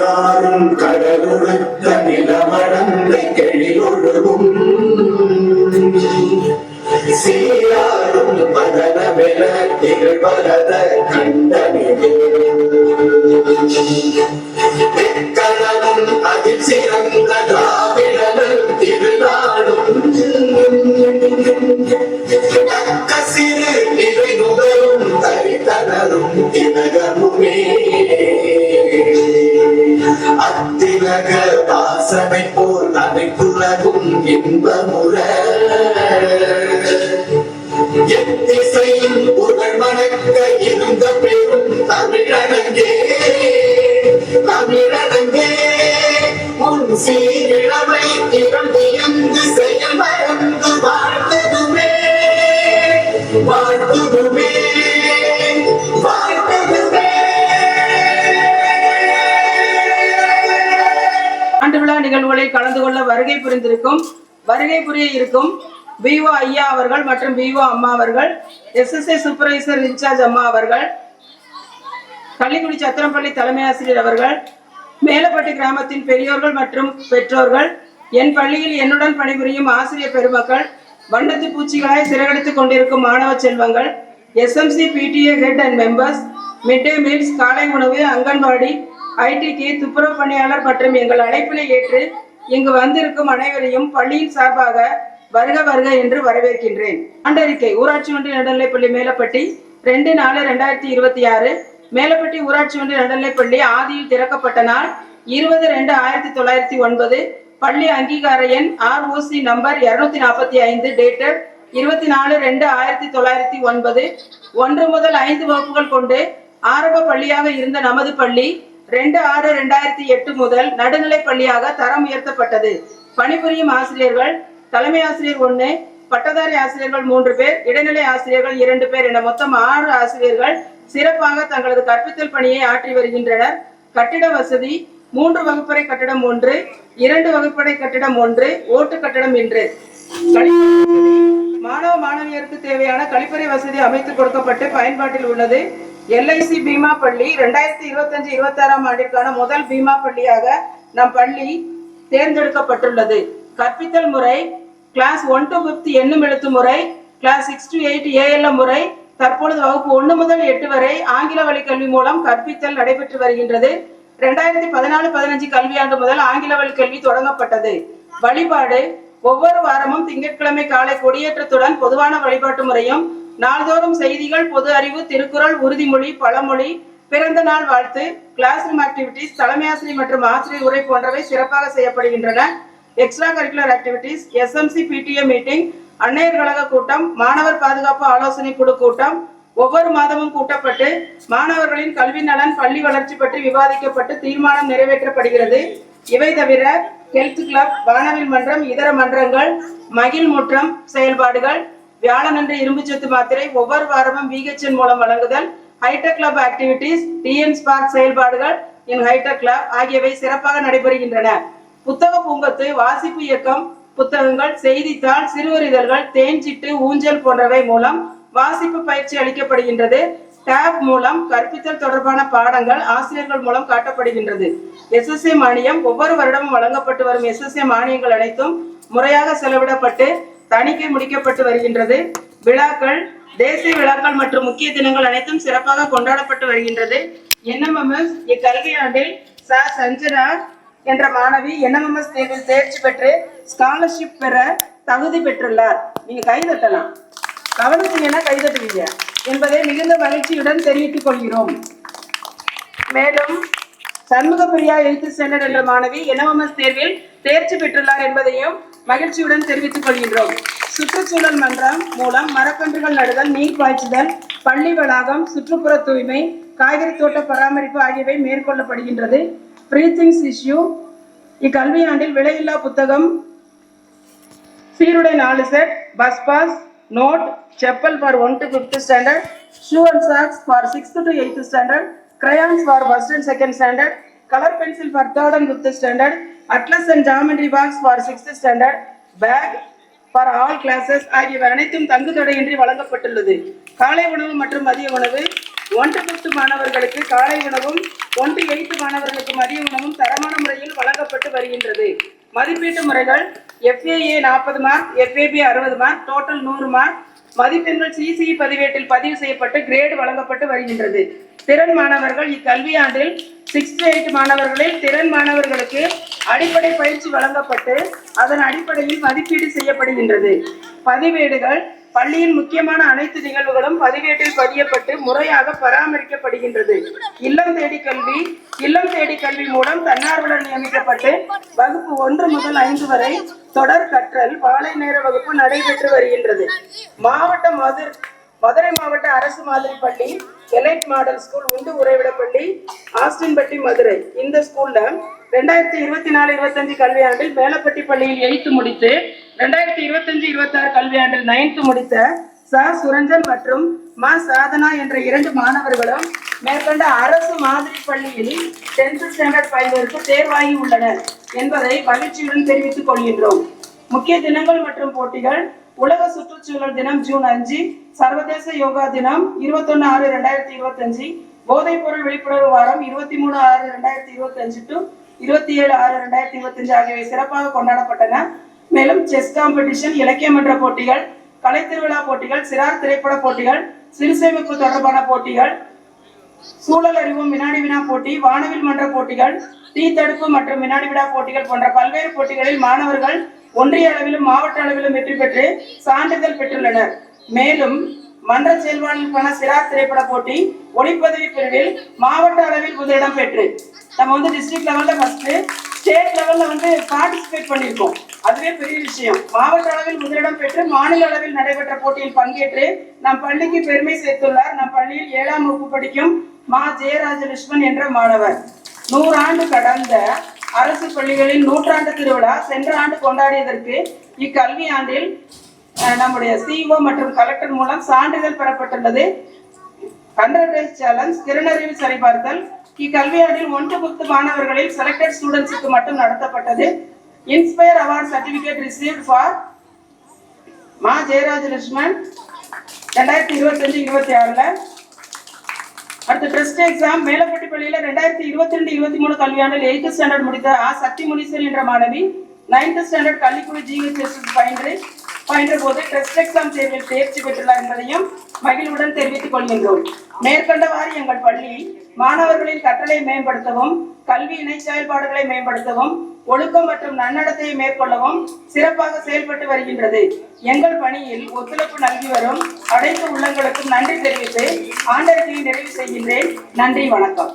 நீராறும் கடலுடுத்த நிலமடந்தை கெழிலொழுகும் சீராரும் மதனமென திகழ்வரத கண்டனிலே கணவன் அதில் சிறந்த திராவிடர்கள் திருநாடும் கசிறு நிறை நுகரும் தரித்தனரும் திலகமுமே அத்திலக வாசனை போல் அனைத்துலகும் இன்பமுற எத்திசையும் புகழ் மணக்க இருந்த பெரும் தமிழனங்கே தமிழனங்கே உன் சீரிழமை திகழ்ந்து செயல் மறந்து வாழ்த்துதுமே வாழ்த்துதுமே வாழ்த்துதுமே. ஆண்டு விழா நிகழ்வுகளில் கலந்து கொள்ள வருகை புரிய இருக்கும் பிஓ ஐயா அவர்கள் மற்றும் பிஓ அம்மா அவர்கள், எஸ்எஸ்ஏ சூப்பர்வைசர் இன்சார்ஜ் அம்மா அவர்கள், கள்ளிக்குடி சத்திரம்பள்ளி தலைமை ஆசிரியர் அவர்கள், மேலப்பட்டி கிராமத்தின் பெரியோர்கள் மற்றும் பெற்றோர்கள், என் பள்ளியில் என்னுடன் பணிபுரியும் ஆசிரியர் பெருமக்கள், வண்ணத்து பூச்சிகளாய் சிறகடித்துக் கொண்டிருக்கும் மாணவ செல்வங்கள், SMC PTA head and members, mid day meals, காலை உணவு, அங்கன்வாடி, ஐடிக்கு துப்புரவு பணியாளர் மற்றும் எங்கள் அழைப்பினை ஏற்று இங்கு வந்திருக்கும் அனைவரையும் பள்ளியின் சார்பாக வருக வருக என்று வரவேற்கின்றேன். ஆண்டறிக்கை. ஊராட்சி ஒன்றிய நடுநிலைப்பள்ளி மேலப்பட்டி 2/4/2026. மேலப்பட்டி ஊராட்சி ஒன்றிய நடுநிலைப்பள்ளி ஆதியில் திறக்கப்பட்ட நாள் 20/2/1909. பள்ளி அங்கீகார எண் ROC நம்பர் 245 டேட்டட் 24/2/1909. 1 முதல் 5 வகுப்புகள் கொண்டு ஆரம்ப பள்ளியாக இருந்த நமது பள்ளி 2/6/2008 முதல் நடுநிலை பள்ளியாக தரம் உயர்த்தப்பட்டது. பணிபுரியும் ஆசிரியர்கள்: தலைமை ஆசிரியர் 1, பட்டதாரி ஆசிரியர்கள் 3 பேர், இடைநிலை ஆசிரியர்கள் 2 பேர் என மொத்தம் 6 ஆசிரியர்கள் சிறப்பாக தங்களது கற்பித்தல் பணியை ஆற்றி வருகின்றனர். கட்டிட வசதி: 3 வகுப்பறை கட்டிடம் 1, 2 வகுப்பறை கட்டிடம் 1, ஓட்டு கட்டிடம் 1. மாணவ மாணவியருக்கு தேவையான கழிப்பறை வசதி அமைத்துக் கொடுக்கப்பட்டு பயன்பாட்டில் உள்ளது. LIC பீமா பள்ளி 2025-26 ஆண்டிற்கான முதல் பீமா பள்ளியாக நம் பள்ளி தேர்ந்தெடுக்கப்பட்டுள்ளது. கற்பித்தல் முறை: கிளாஸ் 1 to 5 எண்ணும் எழுத்து முறை, கிளாஸ் 6 to 8 ALM முறை. தற்பொழுது வகுப்பு 1 முதல் 8 வரை ஆங்கில வழி கல்வி மூலம் கற்பித்தல் நடைபெற்று வருகின்றது. 2014-15 கல்வியாண்டு முதல் ஆங்கில வழி கல்வி தொடங்கப்பட்டது. வழிபாடு: ஒவ்வொரு வாரமும் திங்கட்கிழமை காலை கொடியேற்றத்துடன் பொதுவான வழிபாட்டு முறையும், நாள்தோறும் செய்திகள், பொது அறிவு, திருக்குறள், உறுதிமொழி, பழமொழி, பிறந்த நாள் வாழ்த்து, கிளாஸ் ரூம் ஆக்டிவிட்டிஸ், தலைமை ஆசிரியர் மற்றும் ஆசிரியர் உரை போன்றவை சிறப்பாக செய்யப்படுகின்றன. Extra curricular activities: SMC PTA meeting, அன்னையர் கழக கூட்டம், மாணவர் பாதுகாப்பு ஆலோசனை குழு கூட்டம் ஒவ்வொரு மாதமும் கூட்டப்பட்டு மாணவர்களின் கல்வி நலன், பள்ளி வளர்ச்சி பற்றி விவாதிக்கப்பட்டு தீர்மானம் நிறைவேற்றப்படுகிறது. இவை தவிர ஹெல்த் கிளப், வானவில் மன்றம், இதர மன்றங்கள், மகிழ் முற்றம் செயல்பாடுகள், வியாழனன்று இரும்புச்சத்து மாத்திரை ஒவ்வொரு வாரமும் VHN மூலம் வழங்குதல், hitech club activities, TN spark செயல்பாடுகள் இன் ஹைடெக் கிளப் ஆகியவை சிறப்பாக நடைபெறுகின்றன. புத்தக பூங்கத்து, வாசிப்பு இயக்கம், புத்தகங்கள், செய்தித்தாள், சிறுவர் தேன்சிட்டு, ஊஞ்சல் போன்றவை மூலம் வாசிப்பு பயிற்சி அளிக்கப்படுகின்றது. டேப் மூலம் கற்பித்தல் தொடர்பான பாடங்கள் ஆசிரியர்கள் மூலம் காட்டப்படுகின்றது. SSA மானியம்: ஒவ்வொரு வருடமும் வழங்கப்பட்டு வரும் SSA மானியங்கள் அனைத்தும் முறையாக செலவிடப்பட்டு தணிக்கை முடிக்கப்பட்டு வருகின்றது. விழாக்கள்: தேசிய விழாக்கள் மற்றும் முக்கிய தினங்கள் அனைத்தும் சிறப்பாக கொண்டாடப்பட்டு வருகின்றது. NMMS இக்கல்வியாண்டில் சஞ்சனா என்ற மாணவி NMMS தேர்வில் தேர்ச்சி பெற்று ஸ்காலர்ஷிப் பெற தகுதி பெற்றுள்ளார். நீங்க கைதட்டலாம், கவனிச்சீங்கன்னா கைதட்டுவீங்க என்பதை மிகுந்த மகிழ்ச்சியுடன் தெரிவித்துக் கொள்கிறோம். மேலும் சண்முக பிரியா 8th ஸ்டாண்டர்ட் என்ற மாணவி NMMS தேர்வில் தேர்ச்சி பெற்றுள்ளார் என்பதையும் மகிழ்ச்சியுடன் தெரிவித்துக் கொள்கின்றோம். சுற்றுச்சூழல் மன்றம் மூலம் மரக்கன்றுகள் நடுதல், நீர் பாய்ச்சுதல், பள்ளி வளாகம், சுற்றுப்புற தூய்மை, காய்கறி தோட்ட பராமரிப்பு ஆகியவை மேற்கொள்ளப்படுகின்றது. பிரீத்திங்ஸ் இஷ்யூ: இக்கல்வியாண்டில் விலையில்லா புத்தகம், சீருடை 4 set, bus pass, note, chappal for 1 to 5th standard, shoe and socks for 6th to 8th standard, crayons for 1st and 2nd standard, color pencil for 3rd and 5th standard, atlas and geometry box for 6th standard, bag for all classes ஆகியவை அனைத்தும் தங்கு தடையின்றி வழங்கப்பட்டுள்ளது. காலை உணவு மற்றும் மதிய உணவு 1 to 5th மாணவர்களுக்கு காலை உணவும் 1 to 8th மாணவர்களுக்கு மதிய உணவும் தரமான முறையில் வழங்கப்பட்டு வருகின்றது. மதிப்பீட்டு முறைகள் FAA 40 mark, FAB 60 mark, total 100 mark. மதிப்பெண்கள் CCE பதிவேட்டில் பதிவு செய்யப்பட்டு கிரேடு வழங்கப்பட்டு வருகின்றது. திறன் மாணவர்கள் இக்கல்வியாண்டில் 6 to 8 மாணவர்களில் திறன் மாணவர்களுக்கு அடிப்படை பயிற்சி வழங்கப்பட்டு அதன் அடிப்படையில் மதிப்பீடு செய்யப்படுகின்றது. பதிவேடுகள் பள்ளியின் முக்கியமான அனைத்து நிகழ்வுகளும் பதிவேட்டில் பதியப்பட்டு முறையாக பராமரிக்கப்படுகின்றது. இல்லம் தேடி கல்வி மூலம் தன்னார்வலர் நியமிக்கப்பட்டு வகுப்பு 1 முதல் 5 வரை தொடர் கற்றல் மாலை நேர வகுப்பு நடைபெற்று வருகின்றது. மதுரை மாவட்ட அரசு மாதிரி பள்ளி எலைட் மாடல் ஸ்கூல் உண்டு உறைவிடப்பள்ளி ஆஸ்டின்பட்டி மதுரை. இந்த ஸ்கூல்ல 2024-25 கல்வியாண்டில் மேலப்பட்டி பள்ளியில் 8th முடித்து 2025-26 கல்வியாண்டில் 9th முடித்த சுரஞ்சன் மற்றும் சாதனா என்ற 2 மாணவர்களும் மேற்கண்ட அரசு மாதிரி பள்ளியில் 10th ஸ்டாண்டர்ட் பயில்வதற்கு தேர்வாகி உள்ளனர் என்பதை மகிழ்ச்சியுடன் தெரிவித்துக் கொள்கின்றோம். முக்கிய தினங்கள் மற்றும் போட்டிகள்: உலக சுற்றுச்சூழல் தினம் ஜூன் 5, சர்வதேச யோகா தினம் 21/6/2025, போதைப் பொருள் விழிப்புணர்வு வாரம் 23/6/2025 to 27/6/2025 ஆகியவை சிறப்பாக கொண்டாடப்பட்டன. மேலும் செஸ் காம்படிஷன், இலக்கிய மன்ற போட்டிகள், கலை திருவிழா போட்டிகள், சிறார் திரைப்பட போட்டிகள், சிறுசேமிப்பு தொடர்பான போட்டிகள், சூழல் அறிவும் வினாடி வினா போட்டி, வானவில் மன்ற போட்டிகள், தீ தடுப்பு மற்றும் வினாடி வினா போட்டிகள் போன்ற பல்வேறு போட்டிகளில் மாணவர்கள் ஒன்றிய அளவிலும் மாவட்ட அளவிலும் வெற்றி பெற்று சான்றிதழ் பெற்றுள்ளனர். மேலும் மன்ற செயல்பாடுகளுக்கான சிறார் திரைப்பட போட்டி ஒளிப்பதிவு பிரிவில் மாவட்ட அளவில் முதலிடம் பெற்று நம்ம டிஸ்ட்ரிக்ட் லெவல்ல ஃபர்ஸ்ட், ஸ்டேட் லெவல்ல பார்ட்டிசிபேட் பண்ணியிருக்கோம். அதுவே பெரிய விஷயம். மாவட்ட அளவில் முதலிடம் பெற்று மாநில அளவில் நடைபெற்ற போட்டியில் பங்கேற்று நம் பள்ளிக்கு பெருமை சேர்த்துள்ளார். நம் பள்ளியில் 7ஆம் வகுப்பு படிக்கும் ஜெயராஜலட்சுமன் என்ற மாணவர். 100 ஆண்டு கடந்த அரசு பள்ளிகளின் 100ஆண்டு திருவிழா சென்ற ஆண்டு கொண்டாடியதற்கு இக்கல்வி ஆண்டில் நம்முடைய CEO மற்றும் கலெக்டர் மூலம் சான்றிதழ் பெறப்பட்டுள்ளது. 100 days சேலஞ்ச் திறனறிவு சரிபார்த்தல் இக்கல்வியாண்டில் 1 to 5 மாணவர்களில் செலக்டட் ஸ்டூடெண்ட்ஸுக்கு மட்டும் நடத்தப்பட்டது. INSPIRE award certificate received for Jayarajalakshman 2025-26. அடுத்து டெஸ்ட் எக்ஸாம் மேலப்பட்டி பள்ளியில 2022-23 கல்வியாண்டில் 8th ஸ்டாண்டர்ட் முடித்த சக்தி முனீஸ்வரி என்ற மாணவி 9th ஸ்டாண்டர்ட் கள்ளிக்குடி GHS பயின்ற போது டெஸ்ட் எக்ஸாம் தேர்வில் தேர்ச்சி பெற்றுள்ளார் என்பதையும் மகிழ்வுடன் தெரிவித்துக் கொள்கின்றோம். மேற்கண்டவாறு எங்கள் பள்ளி மாணவர்களின் கற்றலை மேம்படுத்தவும், கல்வி இணை செயல்பாடுகளை மேம்படுத்தவும், ஒழுக்கம் மற்றும் நன்னடத்தையை மேற்கொள்ளவும் சிறப்பாக செயல்பட்டு வருகின்றது. எங்கள் பணியில் ஒத்துழைப்பு நல்கி வரும் அனைத்து உள்ளங்களுக்கும் நன்றி தெரிவித்து ஆண்டறிக்கையை நிறைவு செய்கின்றேன். நன்றி, வணக்கம்.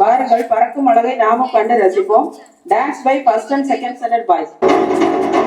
வாருங்கள், பறக்கும் அழகை நாமும் கண்டு ரசிப்போம். Dance by 1st and 2nd standard boys. Bye.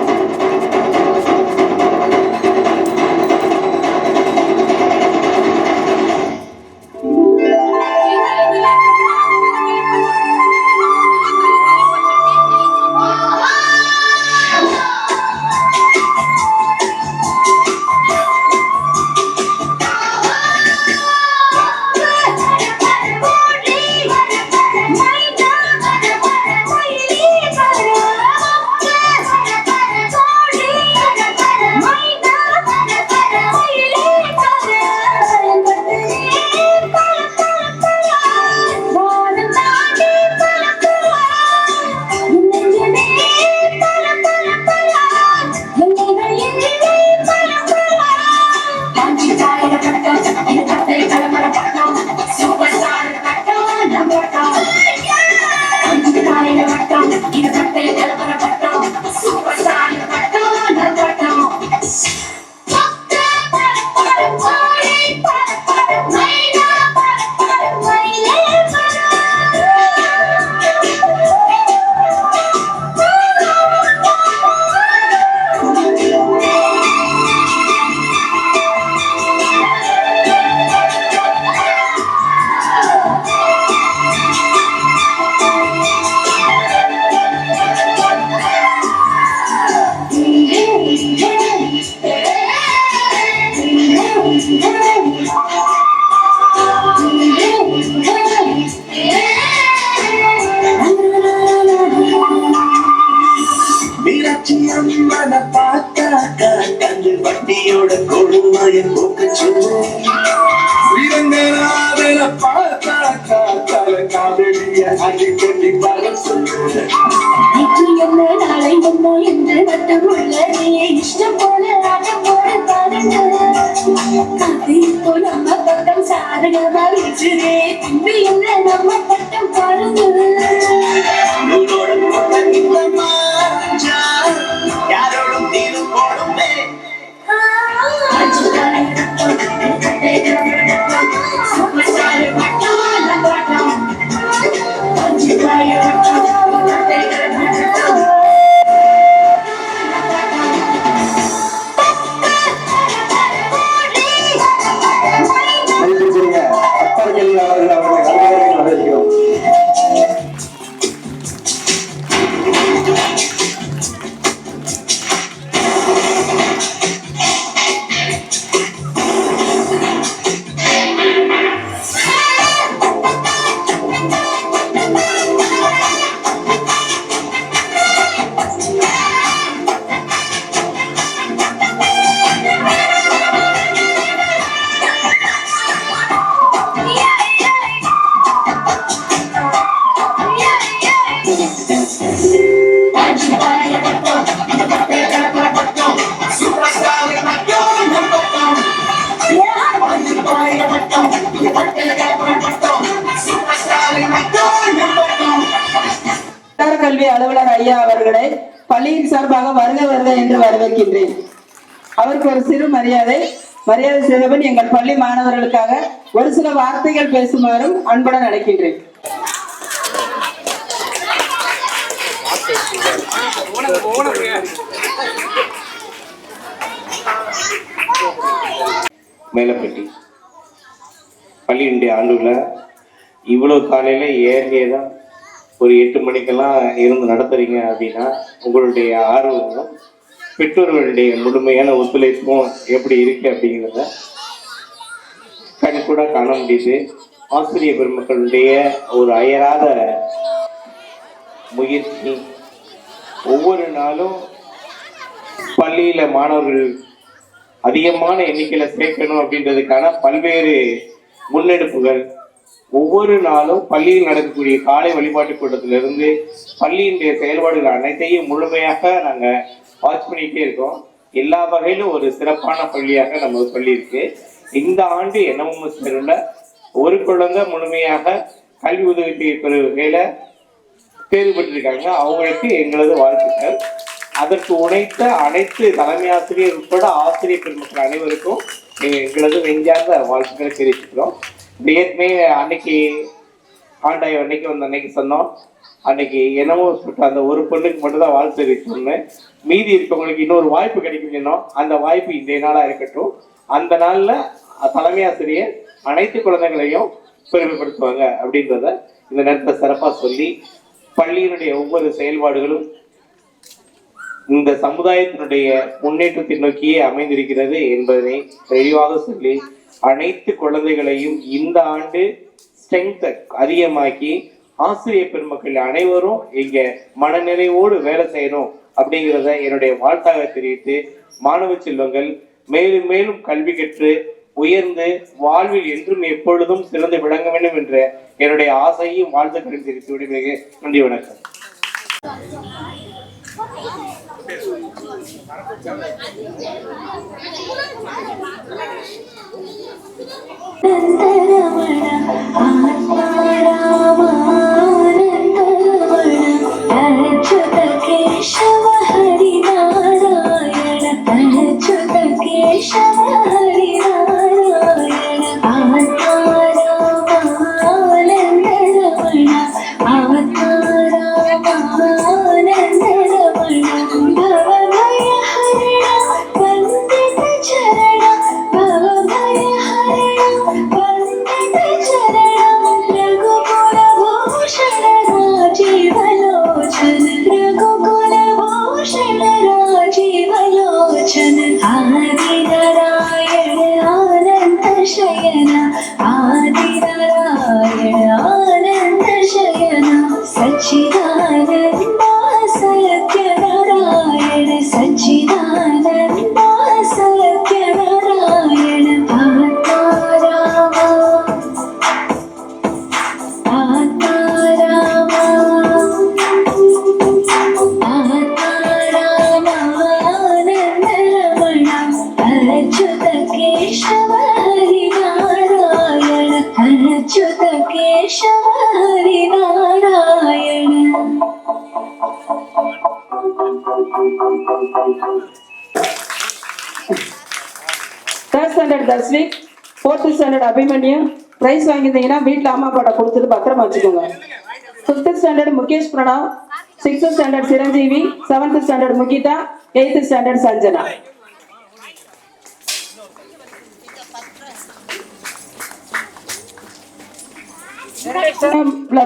கண்டு வட்டியோட கொடுமைய போக்க சொல்லு ஸ்ரீரங்கநாதன பார்த்தாக்கா தல காதலிய அடி கொண்டி பாட சொல்லு என்ன நாளை என்ன என்று மட்டும் உள்ளதே இஷ்டம் போல ஆட்டம் போட பாருங்க இப்போ நம்ம பக்கம் சாதகமா வீச்சுதே திரும்பி என்ன நம்ம பட்டம் பாருங்க யாரோடும் தீரும் போடுமே கல்வி அலுவலர் ஐயா அவர்களை பள்ளியின் சார்பாக வருக வருக என்று வரவேற்கின்றேன். அவருக்கு ஒரு சிறு மரியாதை செய்தவன் எங்கள் பள்ளி மாணவர்களுக்காக ஒரு சில வார்த்தைகள் பேசுமாறும் அன்புடன் அழைக்கின்றேன். மேலப்பட்டி பள்ளியினுடைய ஆண்டுல இவ்வளவு காலையில ஏறியதான் ஒரு 8 மணிக்கெல்லாம் இருந்து நடத்துறீங்க அப்படின்னா உங்களுடைய ஆர்வமும் பெற்றோர்களுடைய முழுமையான ஒத்துழைப்பும் எப்படி இருக்கு அப்படிங்கிறத கண் கூட காண முடியுது. ஆசிரியர் பெருமக்களுடைய ஒரு அயராத முயற்சி, ஒவ்வொரு நாளும் பள்ளியில மாணவர்கள் அதிகமான எண்ணிக்கையில சேர்க்கணும் அப்படின்றதுக்கான பல்வேறு முன்னெடுப்புகள், ஒவ்வொரு நாளும் பள்ளியில் நடக்கக்கூடிய காலை வழிபாட்டு கூட்டத்திலிருந்து பள்ளியினுடைய செயல்பாடுகள் அனைத்தையும் முழுமையாக நாங்க வாட்ச் பண்ணிட்டே இருக்கோம். எல்லா வகையிலும் ஒரு சிறப்பான பள்ளியாக நம்ம பள்ளி இருக்கு. இந்த ஆண்டு NMSல ஒரு குழந்தை முழுமையாக கல்வி உதவி பெறும் வகையில தேர்வு பெற்றிருக்காங்க. அவங்களுக்கு எங்களது வாழ்த்துக்கள். அதற்கு உழைத்த அனைத்து தலைமை ஆசிரியர் உட்பட ஆசிரியர் பெருமக்கள் அனைவருக்கும் எங்களது நெஞ்சார்ந்த வாழ்த்துக்களை தெரிவிச்சுக்கிறோம். ஏற்கனவே அன்னைக்கு ஆண்டாய் அன்னைக்கு வந்த அன்னைக்கு சொன்னோம், அன்னைக்கு என்னமோ அந்த ஒரு பொண்ணுக்கு மட்டும்தான் வாழ்த்து தெரிவிச்சோன்னு, மீதி இருக்கவங்களுக்கு இன்னொரு வாய்ப்பு கிடைக்கும் சொன்னோம். அந்த வாய்ப்பு இன்றைய நாளா இருக்கட்டும். அந்த நாள்ல தலைமை ஆசிரியர் அனைத்து குழந்தைகளையும் பெருமைப்படுத்துவாங்க அப்படின்றத இந்த நேரத்தை சிறப்பா சொல்லி, பள்ளியினுடைய ஒவ்வொரு செயல்பாடுகளும் இந்த சமுதாயத்தினுடைய முன்னேற்றத்தை நோக்கியே அமைந்திருக்கிறது என்பதனை தெளிவாக சொல்லி, அனைத்து குழந்தைகளையும் இந்த ஆண்டு ஸ்ட்ரென்த் அதிகமாக்கி ஆசிரியர் பெருமக்கள் அனைவரும் இங்க மனநிறைவோடு வேலை செய்யணும் அப்படிங்கிறத என்னுடைய வாழ்த்தாக தெரிவித்து, மாணவ செல்வங்கள் மேலும் மேலும் கல்வி கற்று உயர்ந்து வாழ்வில் என்றும் எப்பொழுதும் சிறந்து விளங்க வேண்டும் என்ற என்னுடைய ஆசையும் வாழ்த்துக்களை தெரிவித்து விடுகிறேன். நன்றி, வணக்கம். கேசவ ஹரி நாராயண அச்சுத கேசவ ஹரி நாராயண ஆத்மாராமானந்தரமண ஆத்மாராமானந்தரமண பவபய ஹரண வந்தித சரண பவபய ஹரண வந்தித சரண ரகுகுல பூஷண ராஜீவலோச்சன ரகுகுல பூஷண ராஜீவலோச்சன ஆதிநாராயண ஆனந்த शयन आदिनारायण आनंद शयन सच्चिदानंद सत्य नारायण सच्चिदानंद Hari Narayana. Third standard Thasvik, fourth standard Abhimanyu prize வாங்கியிருந்தீங்கன்னா வீட்டில் அம்மா அப்பாட்ட கொடுத்துட்டு பத்திரமா வச்சுக்கோங்க. Fifth standard Mukesh Pranav, sixth standard Chiranjeevi, seventh standard Mugitha, eighth standard Sanjana.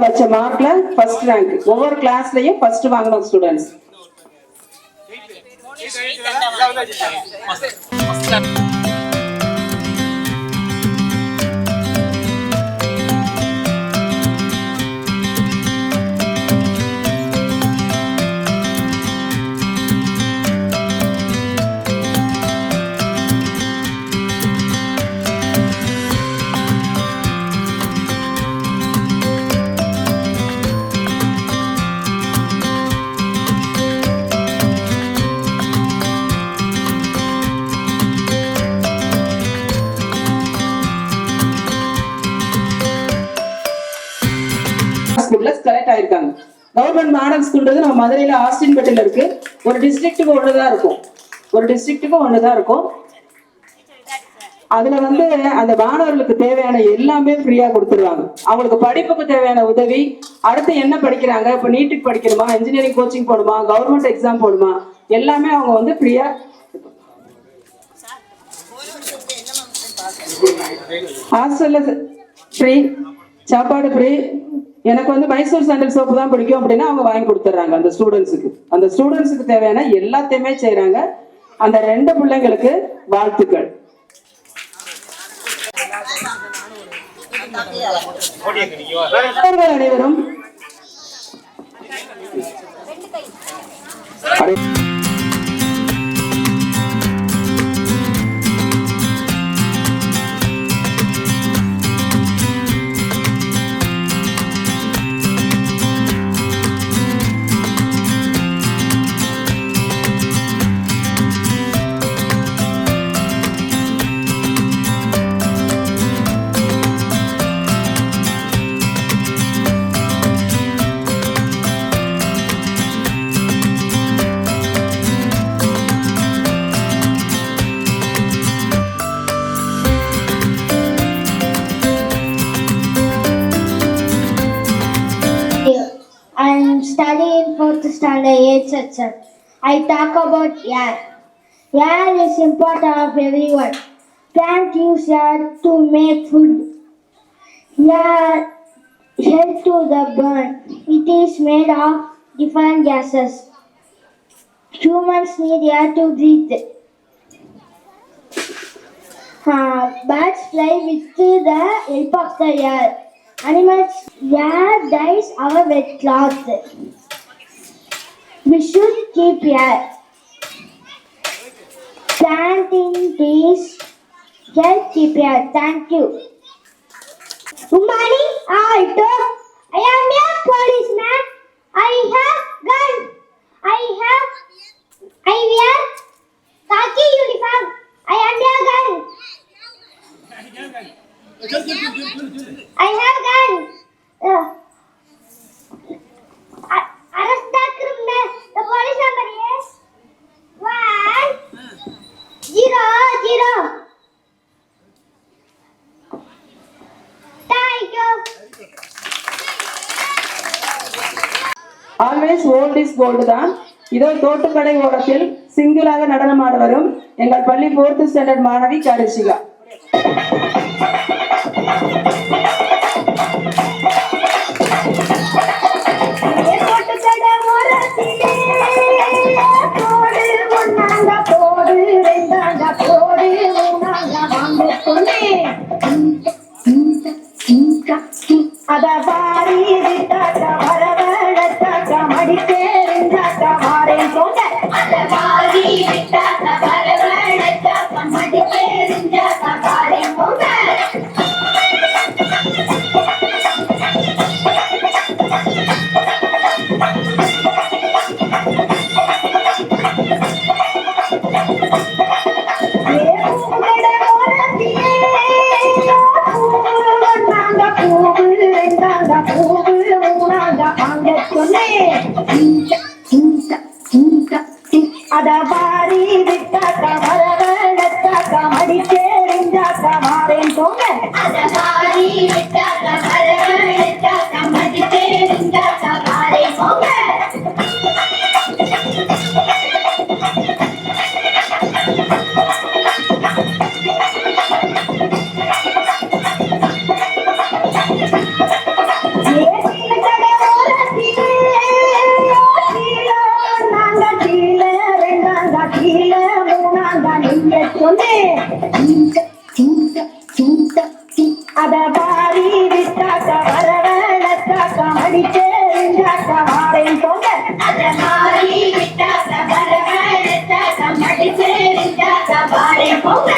வச்ச மார்க்ல ஃபர்ஸ்ட் ரேங்க், ஒவ்வொரு கிளாஸ்லயும் ஃபர்ஸ்ட் வாங்கின ஸ்டூடெண்ட்ஸ். செலக்ட் ஆயிருக்காங்க. கவர்மெண்ட் மாடல் ஸ்கூல்ன்றது நம்ம மதுரையில ஆஸ்டின்பேட்டையில இருக்கு. ஒரு டிஸ்ட்ரிக்ட்டுக்கு ஒண்ணுதான் இருக்கும். அதுல அந்த மாணவர்களுக்கு தேவையான எல்லாமே ஃப்ரீயா கொடுத்துருவாங்க. அவங்களுக்கு படிப்புக்கு தேவையான உதவி, அடுத்து என்ன படிக்கிறாங்க, இப்ப நீட்டுக்கு படிக்கணுமா, இன்ஜினியரிங் கோச்சிங் போடுமா, கவர்மெண்ட் எக்ஸாம் போடுமா, எல்லாமே அவங்க ஃப்ரீயா. ஹாஸ்டல்ல ஃப்ரீ, சாப்பாடு ஃப்ரீ. எனக்கு மைசூர் சாண்டல் சோப்பு தான் பிடிக்கும் அப்படின்னா அவங்க வாங்கி கொடுத்துட்றாங்க அந்த ஸ்டூடெண்ட்ஸுக்கு தேவையான எல்லாத்தையுமே செய்யறாங்க. அந்த 2 பிள்ளைங்களுக்கு வாழ்த்துக்கள். அனைவரும் studying 4th standard 8th section. I talk about air. Air is important of everyone. Plants use air to make food. Air helps to the burn. It is made of different gases. Humans need air to breathe. Birds fly with the help of the air. Animals, air dyes our wet cloth. We should keep air. Planting trees help keep air. Thank you. Good morning, all. I am a policeman. I have gun. I wear khaki uniform. I am a gun. I have gun. Arrest the criminal. The police number is 100. Thank you. Always old is gold தான். இதோ தோட்டுக்கடை ஓரத்தில் சிங்கிளாக நடனமாட வரும் எங்கள் பள்ளி 4th standard மாணவி கரிஷிகா. அதபாரி விட்டாட்ட வரவழட்டாட்ட மடிக்கேறிஞ்சாட்ட மாறேன் போங்க. அதபாரி விட்டாட்ட வரவழட்டாட்ட மடிக்கேறிஞ்சாட்ட மாறேன் போங்க. போங்க அத பாரி விட்டாக்க வரவழைத்தாக்க மதித்தே நின்றாக்க பாரி போங்க அத பாரி விட்டாக்க வரவழைத்தாக்க மடித்தே நின்றாக்க வாரேன் போங்க அத பாரி விட்டாக்க வரவழைத்தாக்க மடித்தே நின்றாக்க வாரேன் போங்க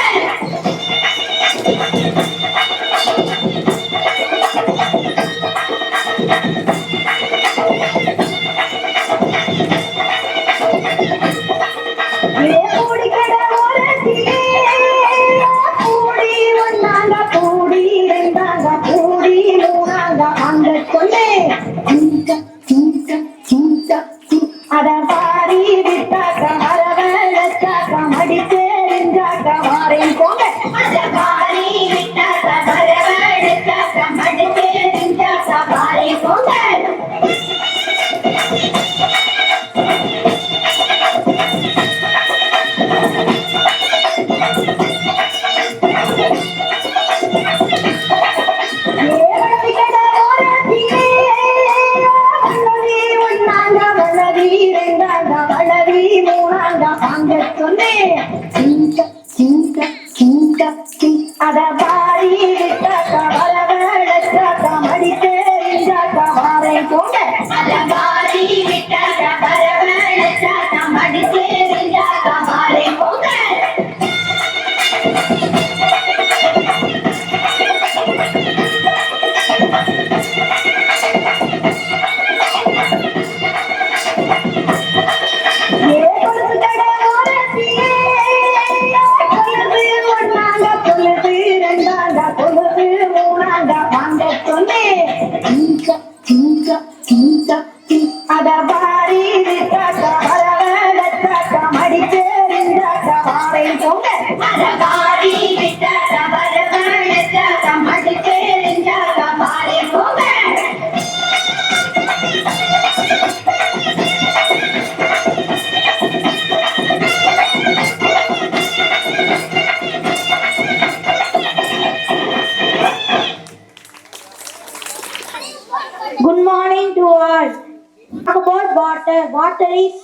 அத பாரி விட்டாக்க வரவழைத்தாக்க மடித்தே நின்றாக்க வாரேன் போங்க அத பாரி விட்டாக்க வரவழைத்தாக்க மடித்தே நின்றாக்க வாரேன் போங்க அத பாரி விட்டாக்க வரவழைத்தாக்க மடித்தே நின்றாக்க வாரேன் போங்க அத பாரி விட்டாக்க வரவழைத்தாக்க மடித்தே நின்றாக்க வாரேன் போங்க அத பாரி விட்டாக்க வரவழைத்தாக்க மடித்தே நின்றாக்க வாரேன் போங்க அத பாரி விட்டாக்க வரவழைத்தாக்க மடித்தே நின்றாக்க வாரேன் போங்க Good morning to all. Talk about water. Water is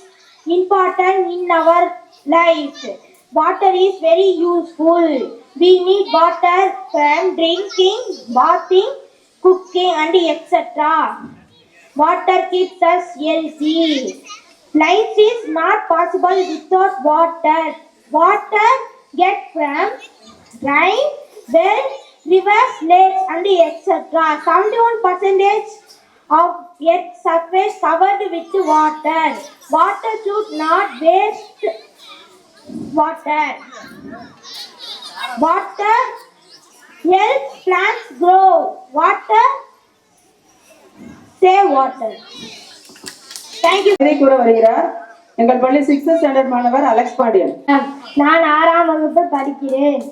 important in our life. Water is very useful. We need water from drinking, bathing, cooking and etc. Water keeps us healthy. Life is not possible without water. Water gets from rain, wells, rivers, lakes and etc. 71% of Earth's surface covered with water. Water should not waste water. Water helps plants grow. Water save water. Thank you. இதை கூற வருகிறார் எங்கள் பள்ளி 6th standard மாணவர் Alex Pandian. நான் 6ஆம் வகுப்பு படிக்கிறேன்.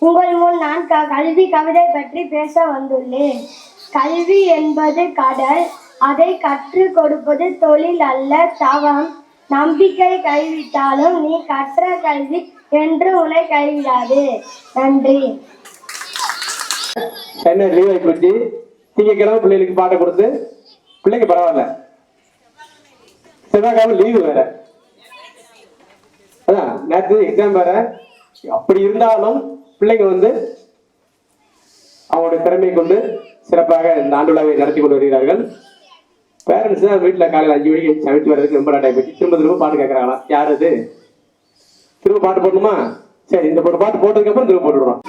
உங்கள் முன் நான் கல்வி கவிதை பற்றி பேச வந்துள்ளேன். கல்வி என்பது கடல், அதை கற்றுக் கொடுப்பது தொழில் அல்ல தவம். நம்பிக்கை கைவிட்டாலும் நீ கற்ற கல்வி என்று உன்னை கைவிடாது. நன்றி. என்ன லீவ் ஆகி போச்சு, திங்கக்கிழமை பிள்ளைகளுக்கு பாட்டை கொடுத்து பிள்ளைங்க பரவாயில்ல, செவ்வாய்க்கிழமை லீவு வேற, அதான் நேற்று எக்ஸாம் வேற. அப்படி இருந்தாலும் பிள்ளைங்க அவங்களுடைய திறமையை கொண்டு சிறப்பாக இந்த ஆண்டு விழாவை நடத்தி கொண்டு வருகிறார்கள். பேரண்ட்ஸ் தான் வீட்டில் காலையில் 5 மணிக்கு சமைச்சு வர்றதுக்கு ரொம்ப லேட் ஆகி போச்சு. திரும்ப பாட்டு கேட்குறாங்களா, யார் அது, திரும்ப பாட்டு போடணுமா, சரி இந்த ஒரு பாட்டு போட்டதுக்கப்புறம் திரும்ப போட்டுடுறோம்.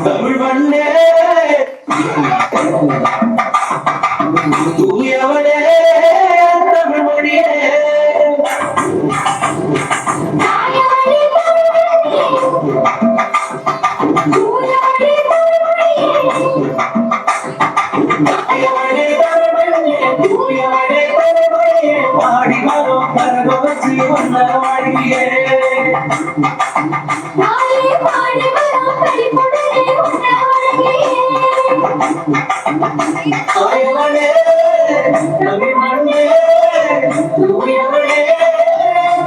தமிழ் மண்ணே தூயவளே தமிழ் மொழியே பாடி வரும் பரவசி வந்த வாழியே தாயவளே தமிழ் மொழியே தூயவளே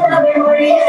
தமிழ் மொழியே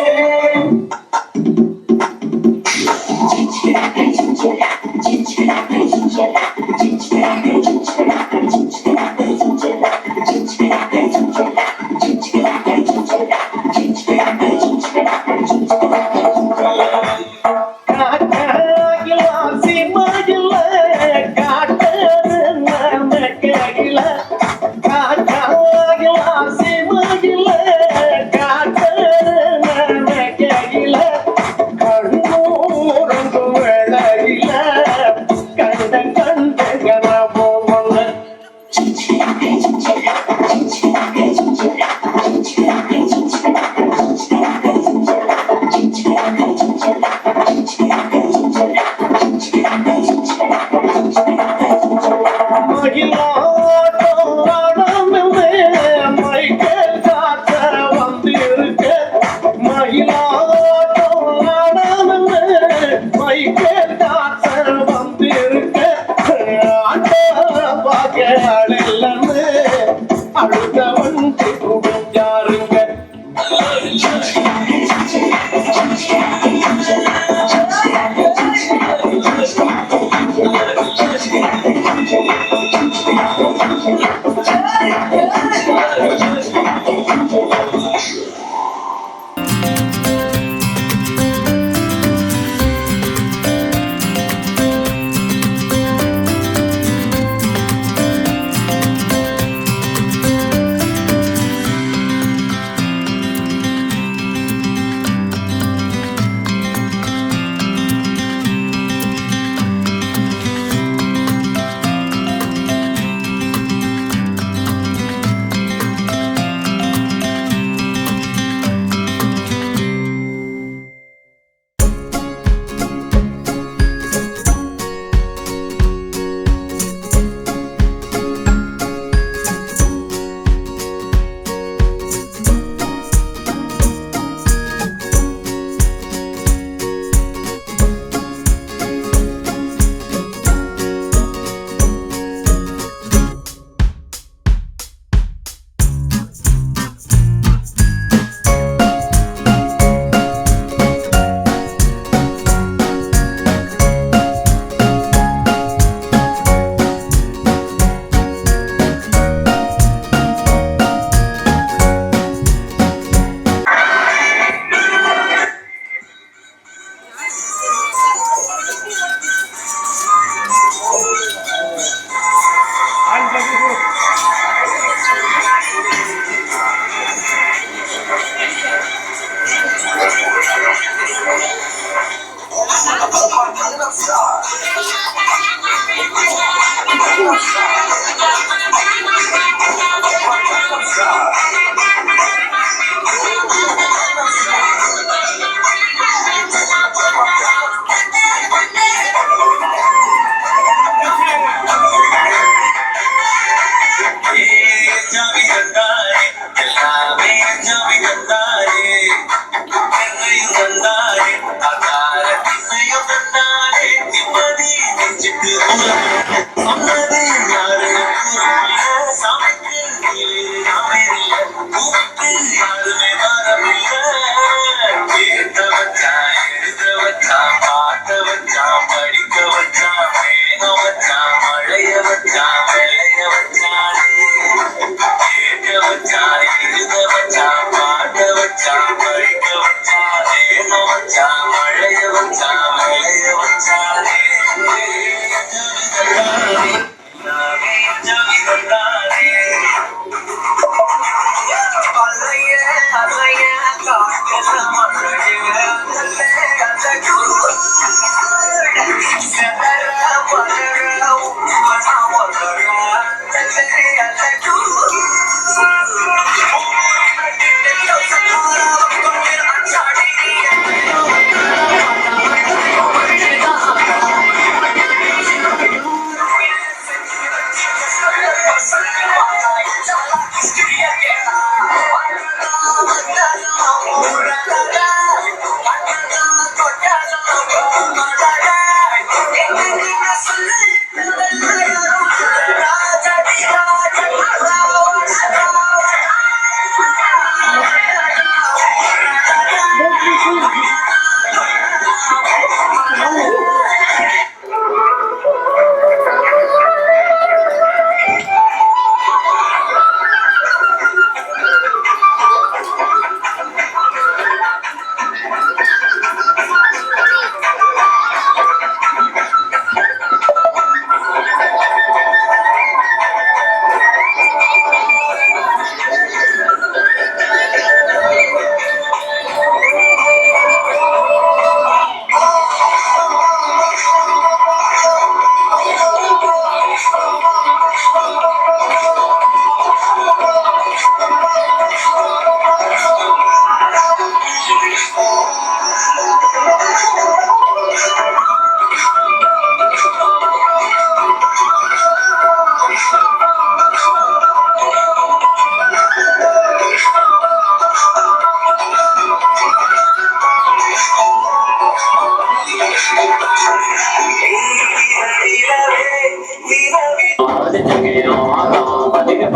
மழைய வச்சா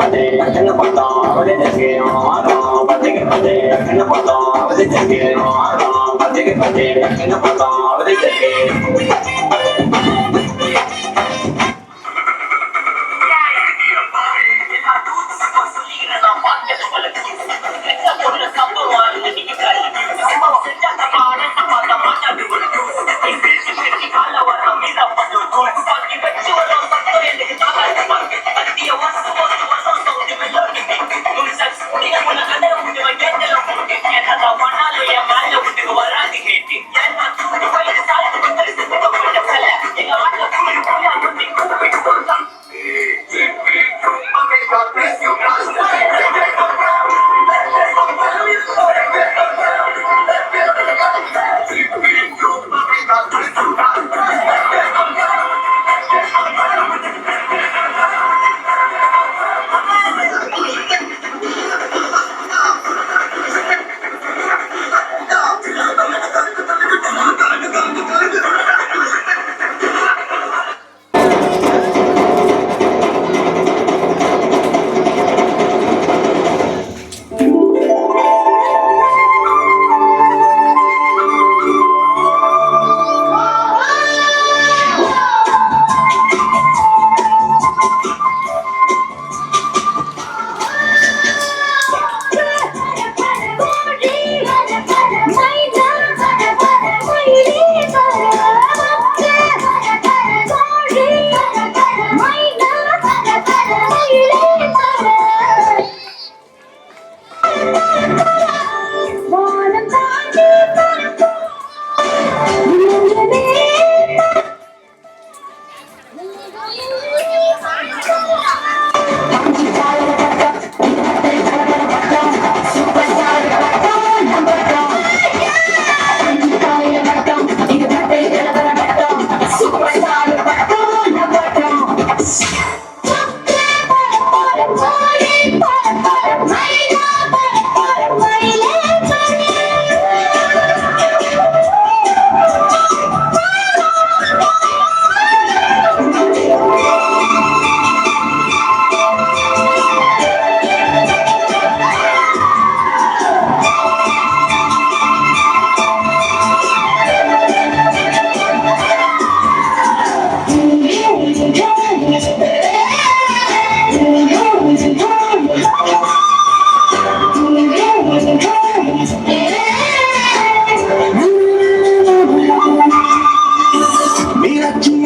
பதே கண்ண பார்த்தா அவதே ஜெகே ஆரம் பதே பதே கண்ண பார்த்தா அவதே ஜெகே ஆரம் பதே பதே கண்ண பார்த்தா அவதே ஜெகே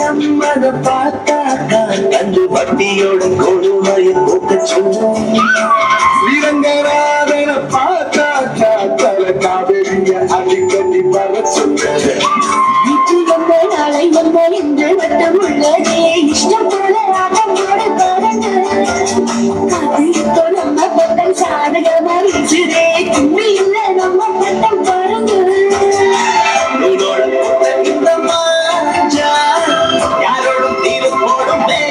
அம்மனை பார்த்தாக்கா கண்டு வட்டியோட கொடுமையை போக்க சொல்லும் ஸ்ரீரங்கராதனை பார்த்தாக்கா தல காவிரிய அடிக்கடி வர சொல்றது வீட்டு வந்த நாளை வந்த என்று வட்டம் உள்ளதே இஷ்டம் போல ஆட்டம் போட பாருங்க காத்திருக்கோ நம்ம பட்டம் சாதகமா வீசுதே தும்மி இல்ல நம்ம பட்டம் பாருங்க உன்னோட கூட்டம் இந்த மாஞ்சா யாரோடும் தீரு போடுமே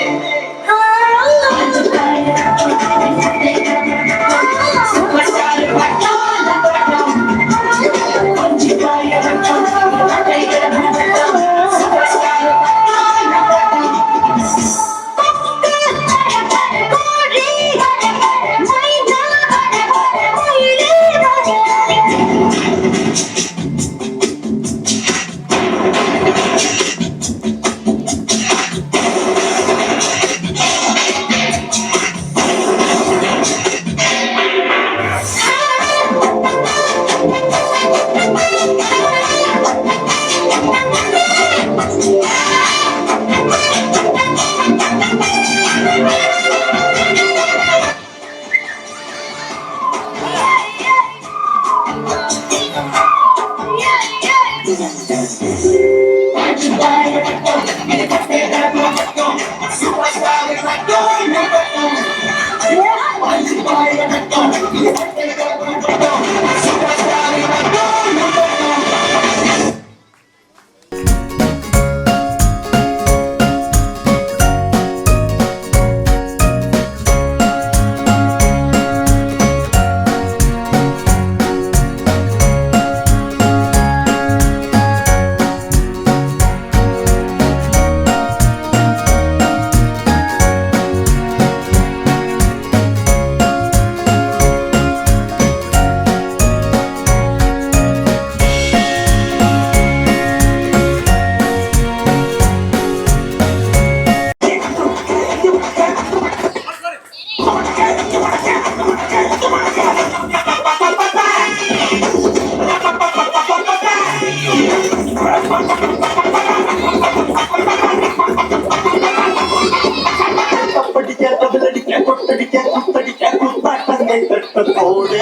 ரத்தத்தோடு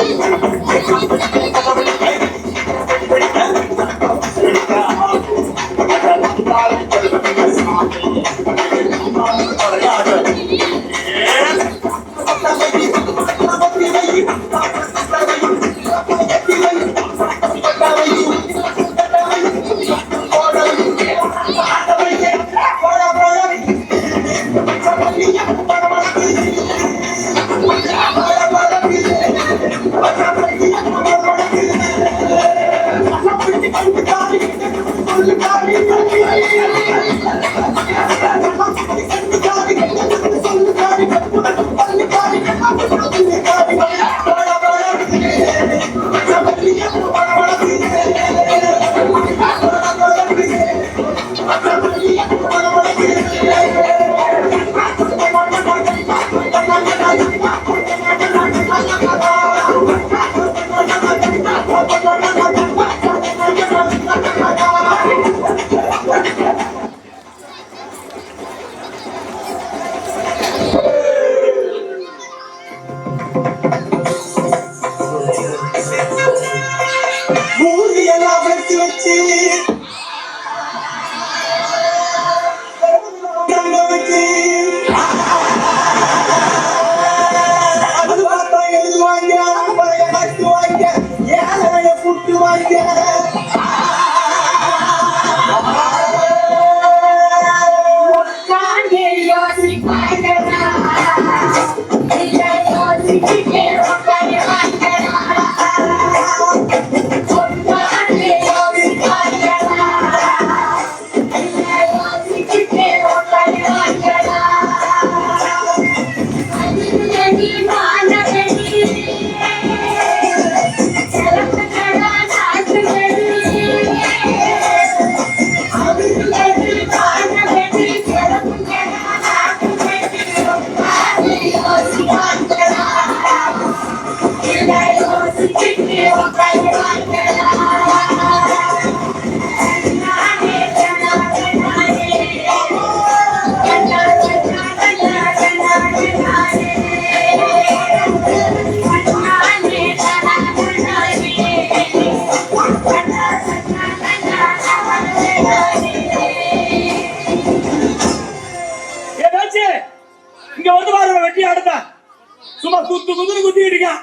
மூடியெல்லாம் வச்சு வச்சு அது பார்த்தா எழுதுவாங்க பழைய மாற்றுவாங்க ஏழைய புட்டுவாங்க இங்க வந்து பாருங்க வெட்டி ஆடுதா சும்மா குத்து குத்துன்னு குத்திட்டு இருக்கான்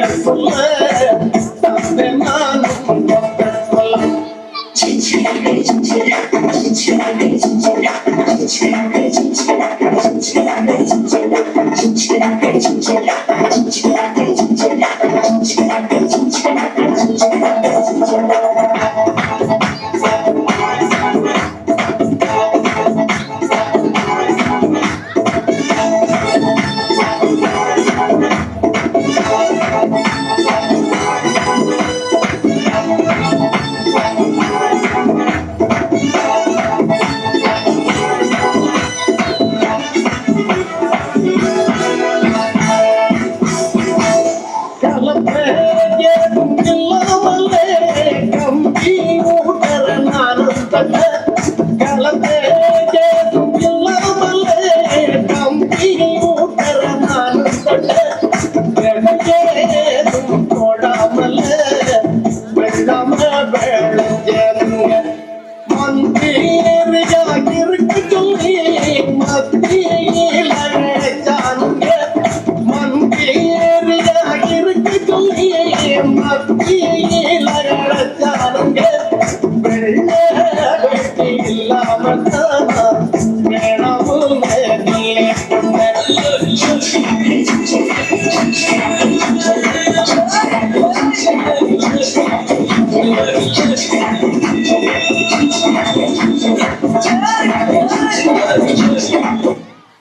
சொல்ல தந்தை நானும் சொல்ல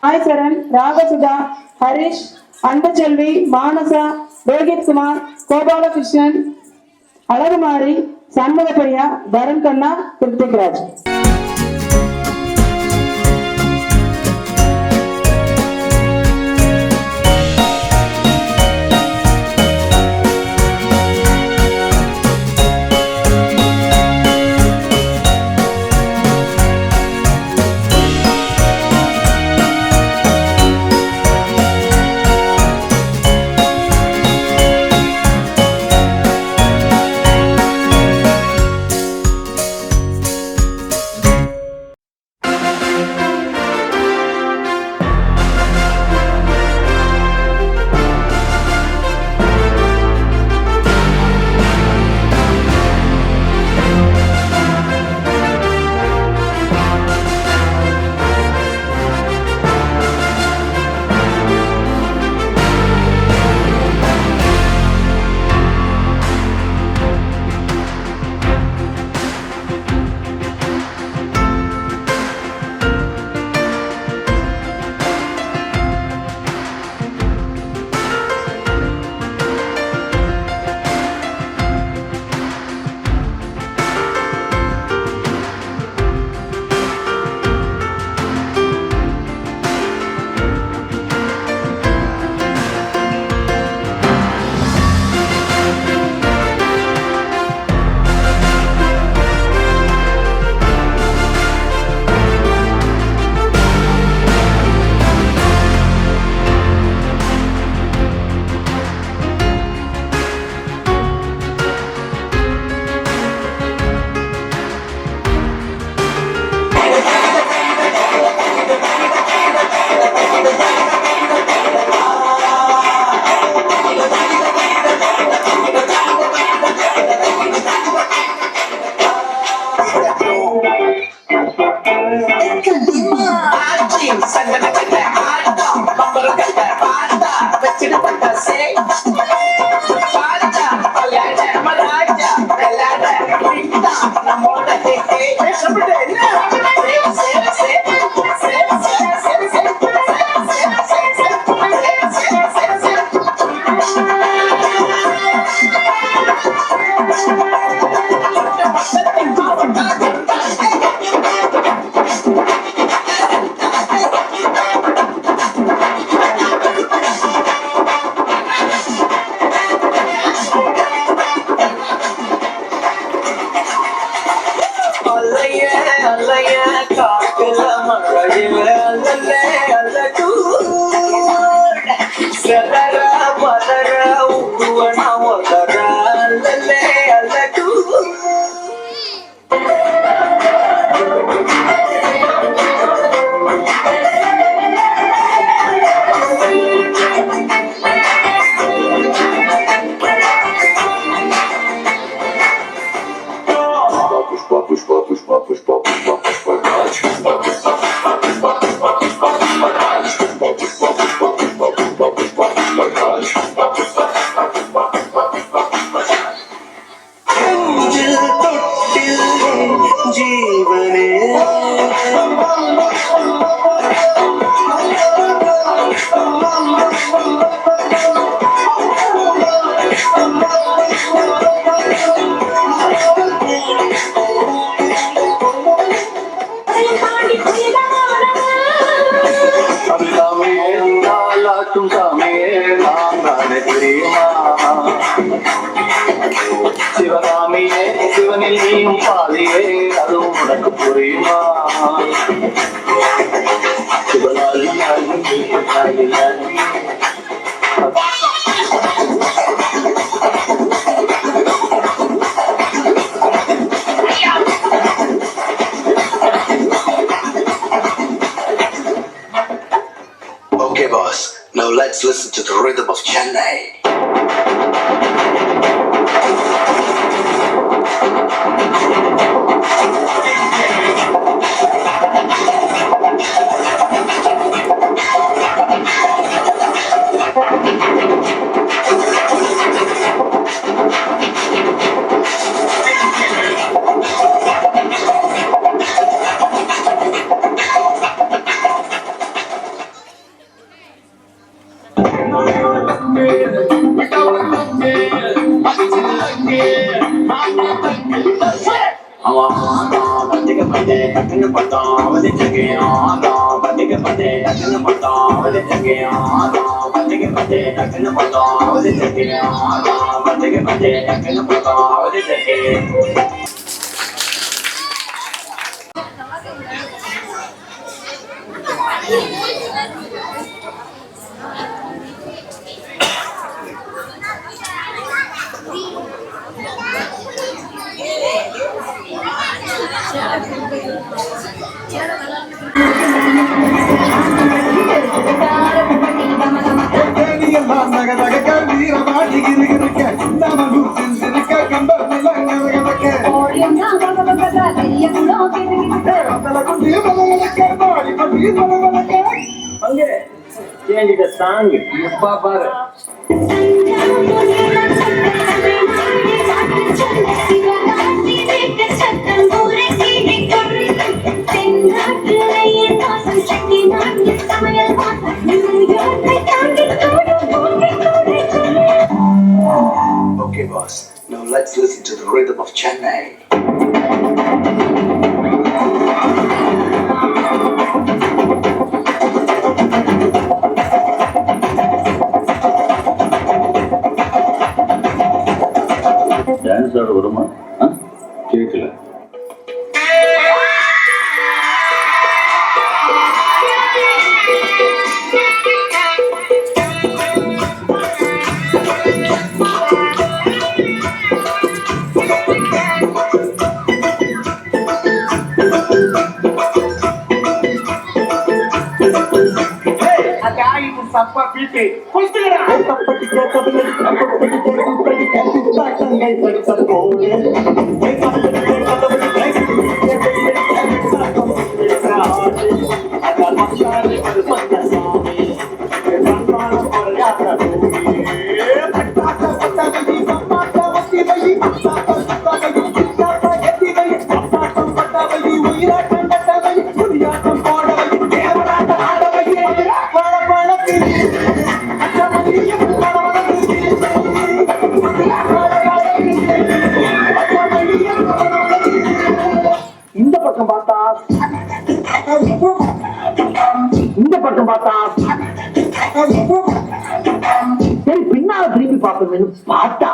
சாய் சரண், ராகசுதா, ஹரிஷ், அன்புச்செல்வி, மானசா, ரோஹித் குமார், கோபாலகிருஷ்ணன், அழகுமாரி, சண்முகப்பிரியா, தருண் கண்ணா, கிருத்திக்ராஜ். காட்டும் சாமியே நான் தானே தெரியுமா சிவகாமியே சிவனில் நீயும் பாதியே அதுவும் உனக்கு புரியுமா Okay, boss. Now let's listen to the rhythm of Chennai. Change the song. Papa. Okay, boss. Now let's listen to the rhythm of Chennai. Dance ஆட வருமா? கேட்கல. இந்த பக்கம் பார்த்தா சரி பின்னால திரும்பி பார்ப்போம்னு பார்த்தா